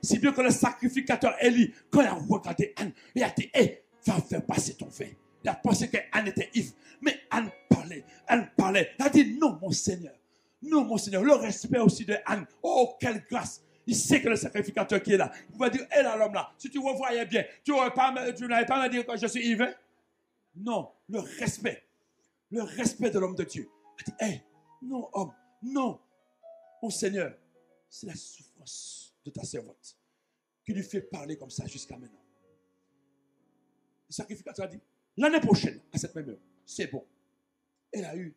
si bien que le sacrificateur Élie, quand il a regardé Anne, il a dit, hé, va faire passer ton vin. Il a pensé qu'Anne était ivre, mais Anne parlait. Elle a dit, non, mon Seigneur, le respect aussi de Anne. Oh, quelle grâce. Il sait que le sacrificateur qui est là, il va dire, hé là, l'homme là, si tu revoyais bien, tu n'avais pas à me dire que je suis ivre. Non, le respect de l'homme de Dieu. Il dit, hé, non, homme, non, mon Seigneur, c'est la souffrance de ta servante qui lui fait parler comme ça jusqu'à maintenant. Le sacrificateur a dit, l'année prochaine, à cette même heure, c'est bon. Elle a eu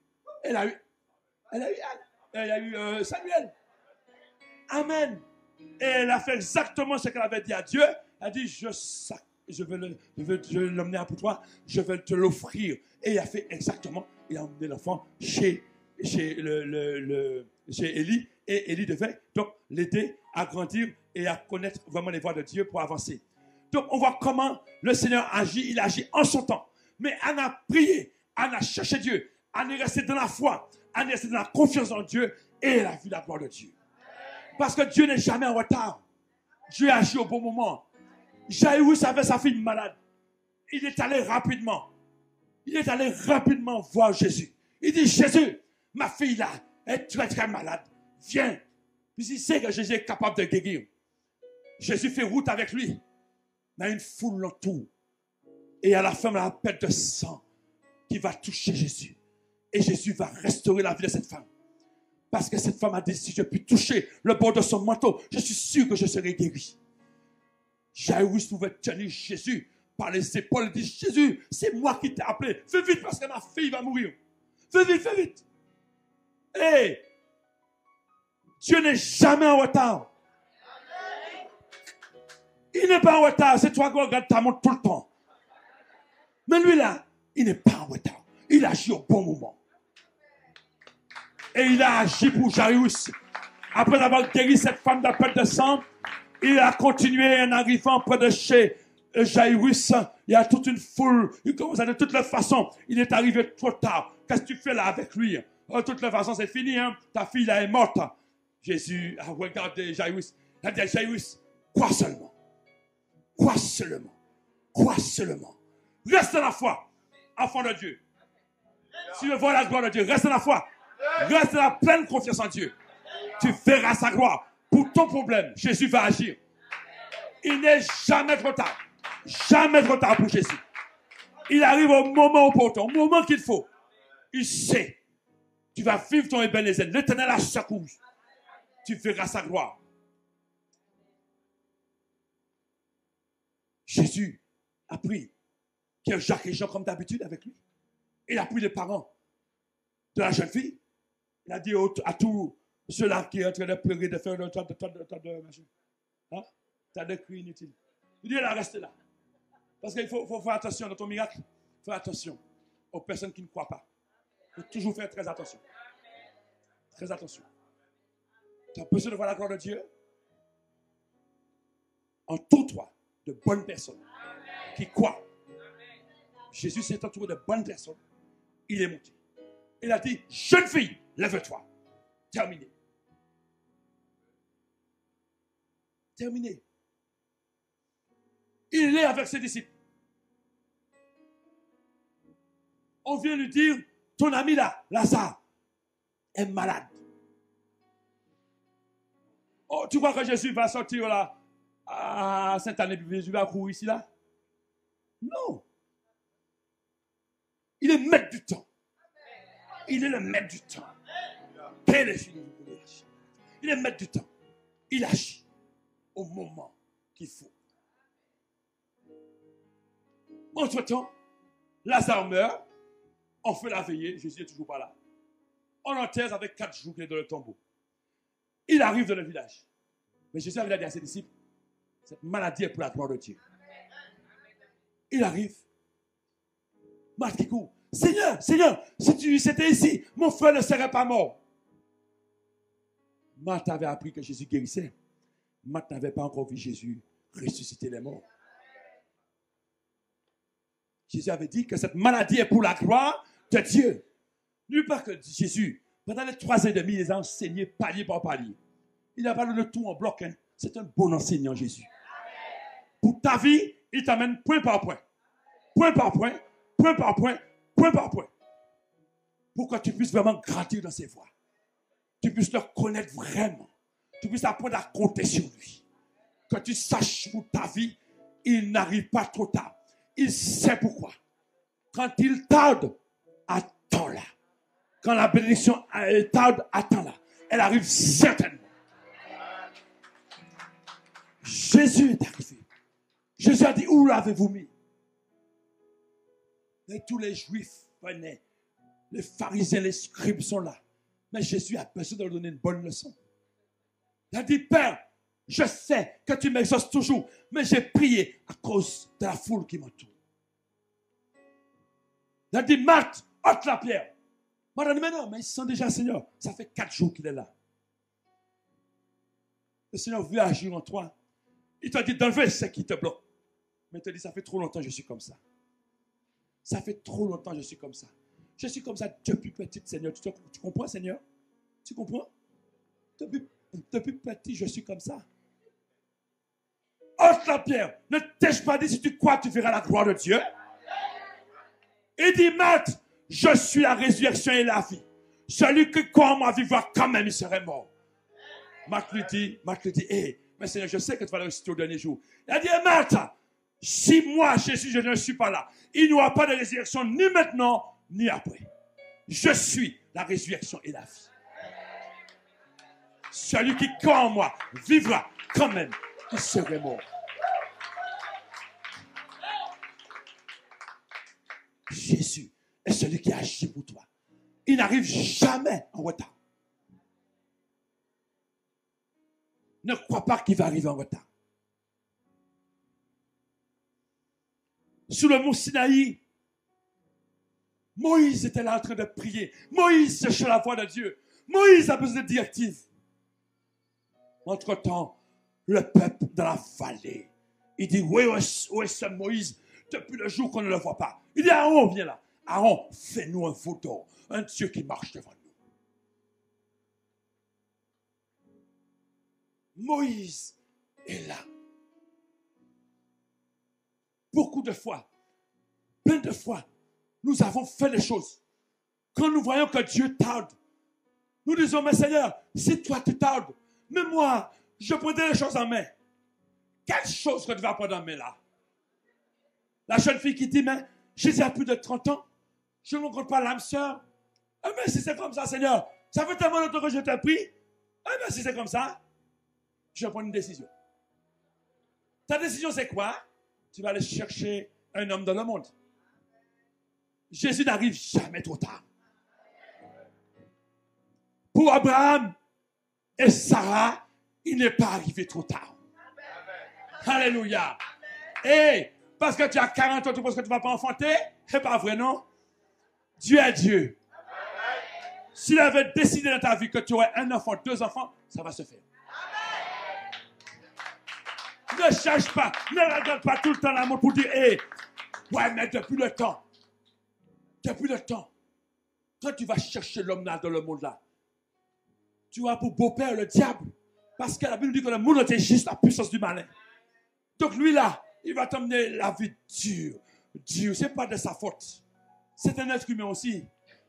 Samuel. Amen. Et elle a fait exactement ce qu'elle avait dit à Dieu. Elle a dit, je veux l'emmener pour toi, je veux te l'offrir. Et il a fait exactement, il a emmené l'enfant chez Élie. Et Élie devait donc l'aider à grandir et à connaître vraiment les voies de Dieu pour avancer. Donc on voit comment le Seigneur agit, il agit en son temps. Mais Anne a prié, Anne a cherché Dieu, Anne est restée dans la foi, Anne est restée dans la confiance en Dieu et elle a vu la gloire de Dieu. Parce que Dieu n'est jamais en retard. Dieu agit au bon moment. Jaïrus avait sa fille malade. Il est allé rapidement voir Jésus. Il dit, Jésus, ma fille là est très très malade. Viens. Puis il sait que Jésus est capable de guérir. Jésus fait route avec lui. Il y a une foule l'entoure. Et à la fin, la perte de sang qui va toucher Jésus. Et Jésus va restaurer la vie de cette femme. Parce que cette femme a dit, si je puis toucher le bord de son manteau, je suis sûr que je serai guéri. Jaïrus pouvait tenir Jésus par les épaules et dit, Jésus, c'est moi qui t'ai appelé. Fais vite parce que ma fille va mourir. Fais vite. Hey, Dieu n'est jamais en retard. Il n'est pas en retard. C'est toi qui regardes ta montre tout le temps. Mais lui là, il n'est pas en retard. Il agit au bon moment. Et il a agi pour Jaïrus. Après avoir guéri cette femme de la perte de sang, il a continué en arrivant près de chez Jaïrus. Il y a toute une foule. Il commence à de toutes les façons. Il est arrivé trop tard. Qu'est-ce que tu fais là avec lui? De toutes les façons, c'est fini. Hein? Ta fille là est morte. Jésus a regardé Jaïrus. Il a dit à Jaïrus, crois seulement. Reste dans la foi, enfant de Dieu. Si tu veux voir la gloire de Dieu, reste dans la foi. Reste dans la pleine confiance en Dieu. Tu verras sa gloire. Pour ton problème, Jésus va agir. Il n'est jamais trop tard. Jamais trop tard pour Jésus. Il arrive au moment opportun, au moment qu'il faut. Il sait. Tu vas vivre ton Ebenezer. L'Éternel a secouru. Tu verras sa gloire. Jésus a pris. que Jacques et Jean, comme d'habitude, avec lui. Il a pris les parents de la jeune fille. Il a dit à tous ceux-là qui sont en train de pleurer, de faire tas de machin. Hein? Tas de cris inutiles. Il dit, là, restez là. Parce qu'il faut faire attention dans ton miracle. Faire attention aux personnes qui ne croient pas. Il faut toujours faire très attention. Très attention. Tu as besoin de voir la gloire de Dieu. Entoure-toi de bonnes personnes qui croient. Jésus s'est entouré de bonnes personnes. Il est monté. Il a dit, jeune fille, lève-toi. Terminé. Terminé. Il est avec ses disciples. On vient lui dire, ton ami là, Lazare, est malade. Oh, tu crois que Jésus va sortir là à Sainte-Anne et puis Jésus va courir ici là? Non. Il est maître du temps. Il est le maître du temps. Il est maître du temps. Il agit au moment qu'il faut. Entre-temps, Lazare meurt. On fait la veillée. Jésus n'est toujours pas là. On enterre avec 4 jours qu'il est dans le tombeau. Il arrive dans le village. Mais Jésus avait dit à ses disciples, cette maladie est pour la gloire de Dieu. Il arrive. Marthe qui court. Seigneur, si tu étais ici, mon frère ne serait pas mort. Marthe avait appris que Jésus guérissait. Marthe n'avait pas encore vu Jésus ressusciter les morts. Jésus avait dit que cette maladie est pour la gloire de Dieu. N'oublie pas que Jésus, pendant les 3 ans et demi, il les a enseignés palier par palier. Il n'a pas donné tout en bloc. Hein. C'est un bon enseignant, Jésus. Pour ta vie, il t'amène point par point. Point par point, point par point, point par point. Pour que tu puisses vraiment grandir dans ses voies. Tu puisses le connaître vraiment. Tu puisses apprendre à compter sur lui. Que tu saches pour ta vie, il n'arrive pas trop tard. Il sait pourquoi. Quand il tarde, attends-la. Quand la bénédiction tarde, attends-la. Elle arrive certainement. Jésus est arrivé. Jésus a dit, où l'avez-vous mis? Et tous les Juifs venaient. Les pharisiens, les scribes sont là. Mais Jésus a besoin de leur donner une bonne leçon. Il a dit, Père, je sais que tu m'exauces toujours, mais j'ai prié à cause de la foule qui m'entoure. Il a dit, Marthe, ôte la pierre. Marthe a dit, mais non, mais ils sont déjà Seigneur. Ça fait 4 jours qu'il est là. Le Seigneur veut agir en toi. Il t'a dit d'enlever ce qui te bloque. Mais il te dit, ça fait trop longtemps que je suis comme ça. Ça fait trop longtemps que je suis comme ça. Je suis comme ça depuis petite, Seigneur. Tu comprends, Seigneur? Tu comprends? Depuis petit, je suis comme ça. Ôte la pierre. Ne t'ai-je pas dit, si tu crois, tu verras la gloire de Dieu? Il dit, Marthe, je suis la résurrection et la vie. Celui qui croit en moi vivra quand même, il serait mort. Marthe lui dit, hé, mais Seigneur, je sais que tu vas le ressusciter au dernier jour. Il a dit, Marthe, si moi, Jésus, je ne suis pas là, il n'y aura pas de résurrection ni maintenant, ni après. Je suis la résurrection et la vie. Celui qui croit en moi vivra quand même, il serait mort. Jésus est celui qui agit pour toi. Il n'arrive jamais en retard. Ne crois pas qu'il va arriver en retard. Sur le mont Sinaï, Moïse était là en train de prier. Moïse cherchait la voix de Dieu. Moïse a besoin de directives. Entre-temps, le peuple dans la vallée, il dit, où est ce Moïse depuis le jour qu'on ne le voit pas? Il dit, Aaron, viens là. Aaron, fais-nous un veau d'or, un Dieu qui marche devant nous. Moïse est là. Beaucoup de fois, plein de fois, nous avons fait les choses. Quand nous voyons que Dieu tarde, nous disons, mais Seigneur, si toi tu tardes, mais moi, je prendrai les choses en main. Quelle chose que tu vas prendre en main là? La jeune fille qui dit, mais Jésus a plus de 30 ans, je ne rencontre pas l'âme sœur. Ah, mais si c'est comme ça, Seigneur, ça fait tellement longtemps que je t'ai pris. Ah, mais si c'est comme ça, je vais prendre une décision. Ta décision, c'est quoi? Tu vas aller chercher un homme dans le monde. Jésus n'arrive jamais trop tard. Pour Abraham et Sarah, il n'est pas arrivé trop tard. Alléluia. Et parce que tu as 40 ans, tu penses que tu ne vas pas enfanter? C'est pas vrai, non? Dieu est Dieu. S'il avait décidé dans ta vie que tu aurais un enfant, 2 enfants, ça va se faire. Ne cherche pas, ne regarde pas tout le temps l'amour pour dire, hé, ouais, mais depuis le temps, quand tu vas chercher l'homme là dans le monde là, tu as pour beau-père le diable. Parce que la Bible dit que le monde est juste la puissance du malin. Donc lui là, il va t'emmener la vie dure. Dure, ce n'est pas de sa faute. C'est un être humain aussi.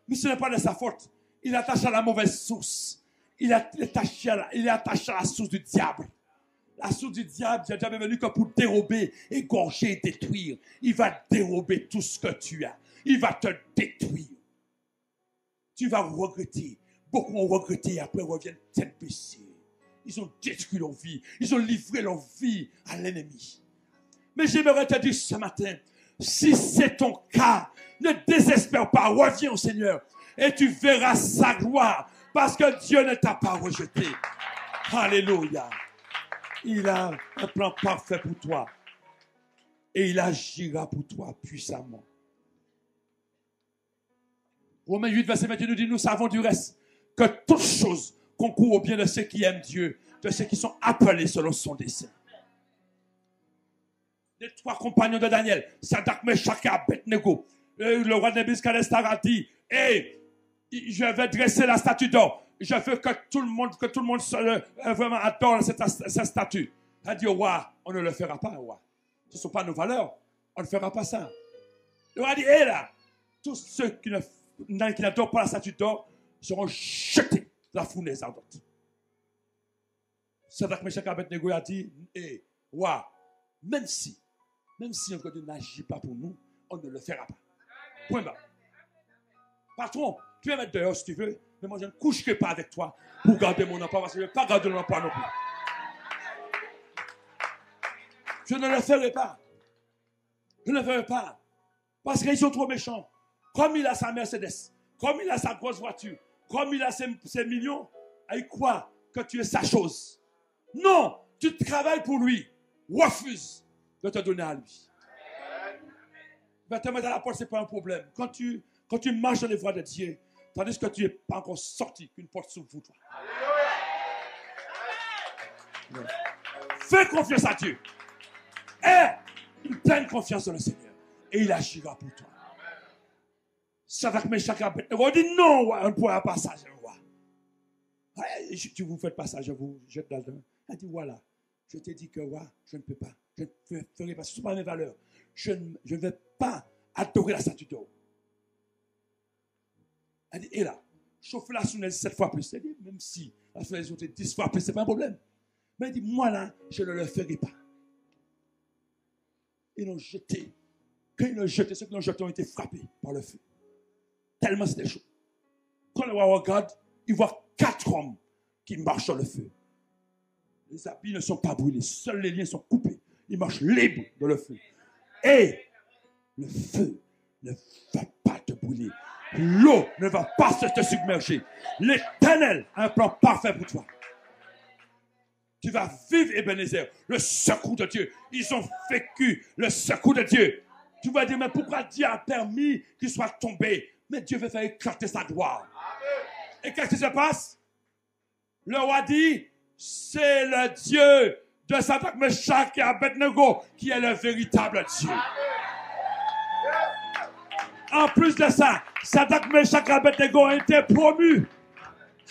Mais ce n'est pas de sa faute. Il est attaché à la mauvaise source. Il est attaché à la source du diable. La source du diable, le diable est venu que pour dérober, égorger et détruire. Il va dérober tout ce que tu as. Il va te détruire. Tu vas regretter. Beaucoup ont regretté et après reviennent tête baissée. Ils ont détruit leur vie. Ils ont livré leur vie à l'ennemi. Mais j'aimerais te dire ce matin, si c'est ton cas, ne désespère pas, reviens au Seigneur et tu verras sa gloire parce que Dieu ne t'a pas rejeté. Alléluia. Il a un plan parfait pour toi et il agira pour toi puissamment. Romains 8, verset 21 nous dit, nous savons du reste que toutes choses concourent au bien de ceux qui aiment Dieu, de ceux qui sont appelés selon son dessein. Les 3 compagnons de Daniel, Sadak, Meshach et Abednego, le roi Nebuchadnezzar a dit, hey, je vais dresser la statue d'or. Je veux que tout le monde vraiment adore cette statue. Il a dit au roi, on ne le fera pas, roi. Ce ne sont pas nos valeurs. On ne fera pas ça. Le roi a dit, hé là, tous ceux qui n'adorent pas la statue d'or seront jetés dans la fournaise ardente. Sadak, Meshach et Abednego a dit, hé, roi, même si encore Dieu n'agit pas pour nous, on ne le fera pas. Point barre. Patron, tu vas mettre dehors si tu veux, mais moi je ne coucherai pas avec toi pour garder mon emploi parce que je ne vais pas garder mon emploi non plus. Je ne le ferai pas. Je ne le ferai pas. Parce qu'ils sont trop méchants. Comme il a sa Mercedes, comme il a sa grosse voiture, comme il a ses millions, il croit que tu es sa chose. Non, tu travailles pour lui. Refuse de te donner à lui. Mais te mettre à la porte, ce n'est pas un problème. Quand tu marches dans les voies de Dieu, tandis que tu n'es pas encore sorti, qu'une porte s'ouvre pour toi. Ouais. Fais confiance à Dieu. Aie une pleine confiance dans le Seigneur. Et il agira pour toi. Sadak, Meshach et Abednego dit non, on ne pourra pas ça, roi. Tu vous faites pas ça, je vous jette là-dedans. Elle dit voilà, je t'ai dit que roi, je ne peux pas. Je ne ferai pas, ce ne sont pas mes valeurs. Je ne vais pas adorer la statue d'or. Elle dit, et là, chauffe la sounaise 7 fois plus. Elle dit, même si la sounaise était 10 fois plus, ce n'est pas un problème. Mais elle dit, moi là, je ne le ferai pas. Ils l'ont jeté. Quand ils l'ont jeté, ceux qui l'ont jeté ont été frappés par le feu. Tellement c'était chaud. Quand le roi regarde, il voit 4 hommes qui marchent dans le feu. Les habits ne sont pas brûlés, seuls les liens sont coupés. Ils marchent libres dans le feu. Et le feu ne va pas te brûler. L'eau ne va pas te submerger. L'Éternel a un plan parfait pour toi. Tu vas vivre, Ebenezer, le secours de Dieu. Ils ont vécu le secours de Dieu. Tu vas dire, mais pourquoi Dieu a permis qu'il soit tombé? Mais Dieu veut faire éclater sa gloire. Et qu'est-ce qui se passe? Le roi dit, c'est le Dieu de Sadak, Meshach et Abednego qui est le véritable Dieu. En plus de ça, Sadak, Meshach et Abednego ont été promus.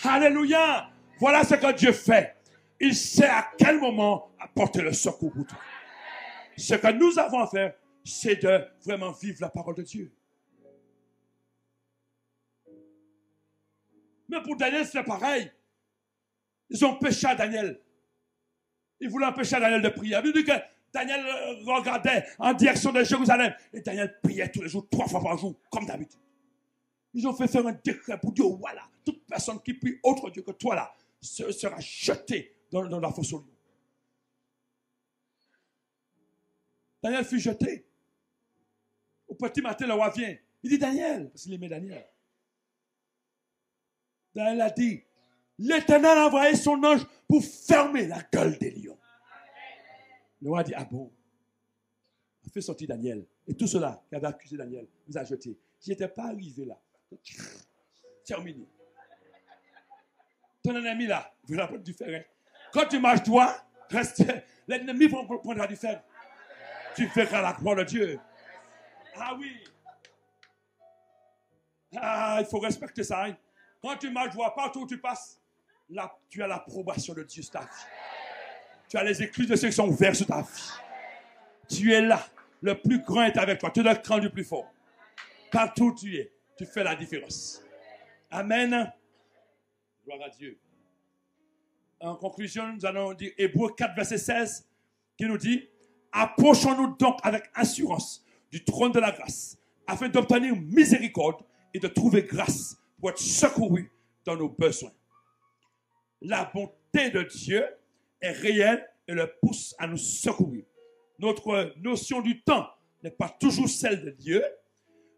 Alléluia. Voilà ce que Dieu fait. Il sait à quel moment apporter le secours pour toi. Ce que nous avons à faire, c'est de vraiment vivre la parole de Dieu. Mais pour Daniel, c'est pareil. Ils ont péché à Daniel. Ils voulaient empêcher Daniel de prier. Il dit que Daniel regardait en direction de Jérusalem. Et Daniel priait tous les jours, 3 fois par jour, comme d'habitude. Ils ont fait faire un décret pour dire, voilà, toute personne qui prie autre Dieu que toi là, sera jetée dans la fosse au lion. Daniel fut jeté. Au petit matin, le roi vient. Il dit Daniel, parce qu'il aimait Daniel. Daniel a dit, l'Éternel a envoyé son ange pour fermer la gueule des lions. Le roi a dit, ah bon? Il a fait sortir Daniel. Et tout cela qui avait accusé Daniel, vous a jeté. Je n'étais pas arrivé là. Terminé. Ton ennemi là, vous l'avez du fer. Quand tu marches droit, l'ennemi prendra du fer. Tu verras la gloire de Dieu. Ah oui. Ah, il faut respecter ça. Hein. Quand tu marches droit, partout où tu passes, là, tu as l'approbation de Dieu sur ta vie. Tu as les écluses de ceux qui sont ouverts sur ta vie. Tu es là. Le plus grand est avec toi. Tu es le cran du plus fort. Partout où tu es, tu fais la différence. Amen. Gloire à Dieu. En conclusion, nous allons dire Hébreux 4, verset 16, qui nous dit « Approchons-nous donc avec assurance du trône de la grâce, afin d'obtenir miséricorde et de trouver grâce pour être secourus dans nos besoins. » La bonté de Dieu est réelle et le pousse à nous secourir. Notre notion du temps n'est pas toujours celle de Dieu.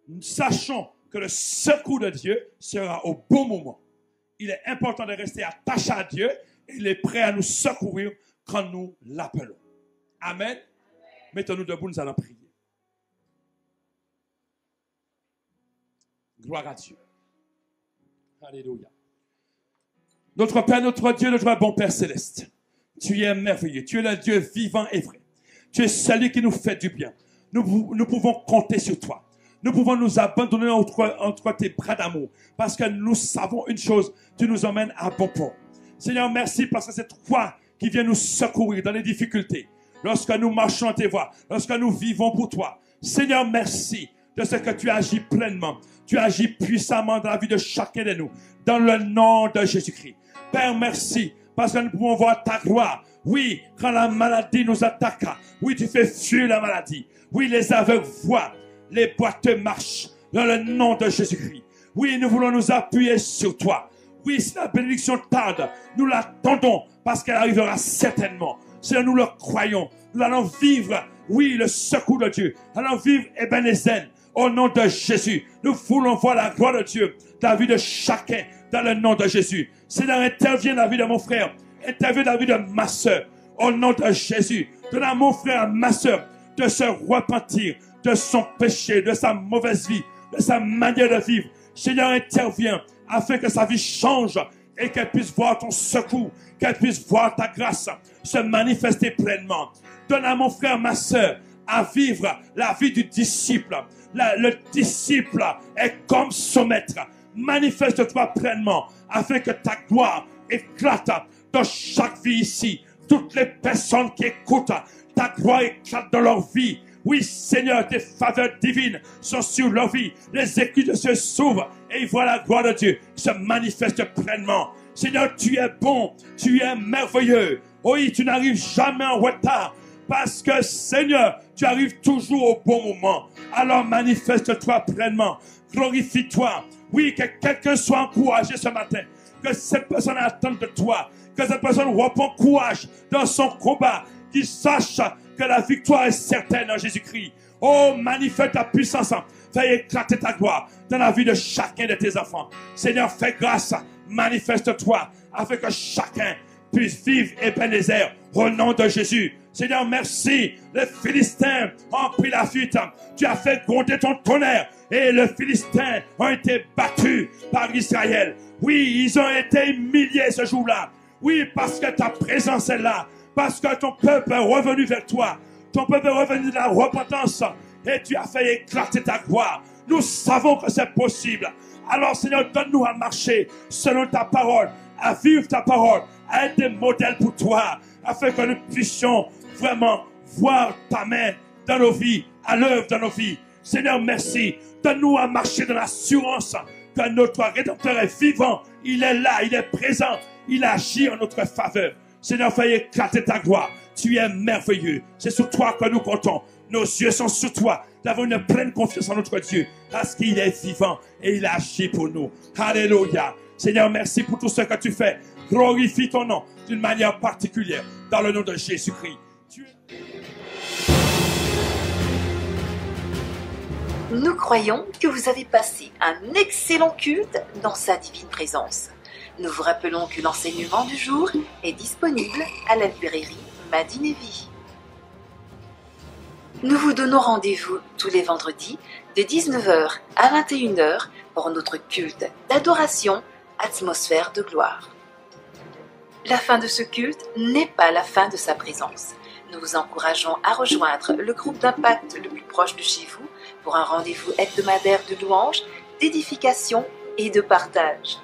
Nous sachons que le secours de Dieu sera au bon moment. Il est important de rester attaché à Dieu et il est prêt à nous secourir quand nous l'appelons. Amen. Mettons-nous debout, nous allons prier. Gloire à Dieu. Alléluia. Notre Père, notre Dieu, notre bon Père céleste, tu es merveilleux. Tu es le Dieu vivant et vrai. Tu es celui qui nous fait du bien. Nous pouvons compter sur toi. Nous pouvons nous abandonner entre tes bras d'amour. Parce que nous savons une chose, tu nous emmènes à bon port. Seigneur, merci parce que c'est toi qui viens nous secourir dans les difficultés. Lorsque nous marchons à tes voies, lorsque nous vivons pour toi. Seigneur, merci de ce que tu agis pleinement. Tu agis puissamment dans la vie de chacun de nous. Dans le nom de Jésus-Christ. Père, merci parce que nous pouvons voir ta gloire. Oui, quand la maladie nous attaque. Oui, tu fais fuir la maladie. Oui, les aveugles voient. Les boiteux marchent dans le nom de Jésus-Christ. Oui, nous voulons nous appuyer sur toi. Oui, si la bénédiction tarde, nous l'attendons parce qu'elle arrivera certainement. Si nous le croyons, nous allons vivre, oui, le secours de Dieu. Nous allons vivre Ebenezer au nom de Jésus. Nous voulons voir la gloire de Dieu dans la vie de chacun dans le nom de Jésus. Seigneur, interviens dans la vie de mon frère. Interviens dans la vie de ma soeur. Au nom de Jésus. Donne à mon frère, à ma soeur, de se repentir de son péché, de sa mauvaise vie, de sa manière de vivre. Seigneur, interviens afin que sa vie change et qu'elle puisse voir ton secours, qu'elle puisse voir ta grâce se manifester pleinement. Donne à mon frère, ma soeur, à vivre la vie du disciple. Le disciple est comme son maître. Manifeste-toi pleinement afin que ta gloire éclate dans chaque vie ici. Toutes les personnes qui écoutent, ta gloire éclate dans leur vie. Oui, Seigneur, tes faveurs divines sont sur leur vie. Les écluses de Dieu s'ouvrent et ils voient la gloire de Dieu se manifeste pleinement. Seigneur, tu es bon, tu es merveilleux. Oui, tu n'arrives jamais en retard parce que, Seigneur, tu arrives toujours au bon moment. Alors manifeste-toi pleinement. Glorifie-toi. Oui, que quelqu'un soit encouragé ce matin. Que cette personne attende de toi. Que cette personne reprend courage dans son combat. Qu'il sache que la victoire est certaine en Jésus-Christ. Oh, manifeste ta puissance. Fais éclater ta gloire dans la vie de chacun de tes enfants. Seigneur, fais grâce. Manifeste-toi afin que chacun puisse vivre Ebenezer au nom de Jésus. Seigneur, merci. Les Philistins ont pris la fuite. Tu as fait gronder ton tonnerre et les Philistins ont été battus par Israël. Oui, ils ont été humiliés ce jour-là. Oui, parce que ta présence est là. Parce que ton peuple est revenu vers toi. Ton peuple est revenu de la repentance. Et tu as fait éclater ta gloire. Nous savons que c'est possible. Alors, Seigneur, donne-nous à marcher selon ta parole, à vivre ta parole, à être des modèles pour toi, afin que nous puissions vraiment voir ta main dans nos vies, à l'œuvre dans nos vies. Seigneur, merci. Donne-nous à marcher dans l'assurance que notre Rédempteur est vivant. Il est là, il est présent. Il agit en notre faveur. Seigneur, fais éclater ta gloire. Tu es merveilleux. C'est sur toi que nous comptons. Nos yeux sont sur toi. Nous avons une pleine confiance en notre Dieu parce qu'il est vivant et il agit pour nous. Alléluia. Seigneur, merci pour tout ce que tu fais. Glorifie ton nom d'une manière particulière dans le nom de Jésus-Christ. Nous croyons que vous avez passé un excellent culte dans sa divine présence. Nous vous rappelons que l'enseignement du jour est disponible à la librairie Madinevi. Nous vous donnons rendez-vous tous les vendredis de 19h à 21h pour notre culte d'adoration, atmosphère de gloire. La fin de ce culte n'est pas la fin de sa présence. Nous vous encourageons à rejoindre le groupe d'impact le plus proche de chez vous pour un rendez-vous hebdomadaire de louanges, d'édification et de partage.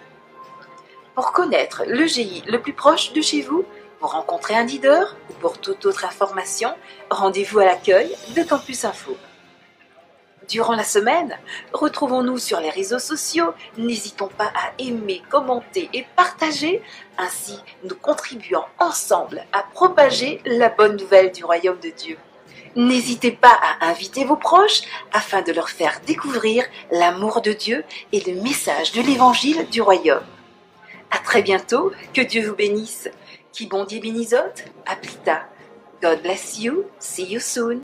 Pour connaître le GI le plus proche de chez vous, pour rencontrer un leader ou pour toute autre information, rendez-vous à l'accueil de Campus Info. Durant la semaine, retrouvons-nous sur les réseaux sociaux. N'hésitons pas à aimer, commenter et partager. Ainsi, nous contribuons ensemble à propager la bonne nouvelle du royaume de Dieu. N'hésitez pas à inviter vos proches afin de leur faire découvrir l'amour de Dieu et le message de l'évangile du royaume. À très bientôt, que Dieu vous bénisse. Qui bon Dieu bénisot, à plus tard. God bless you, see you soon.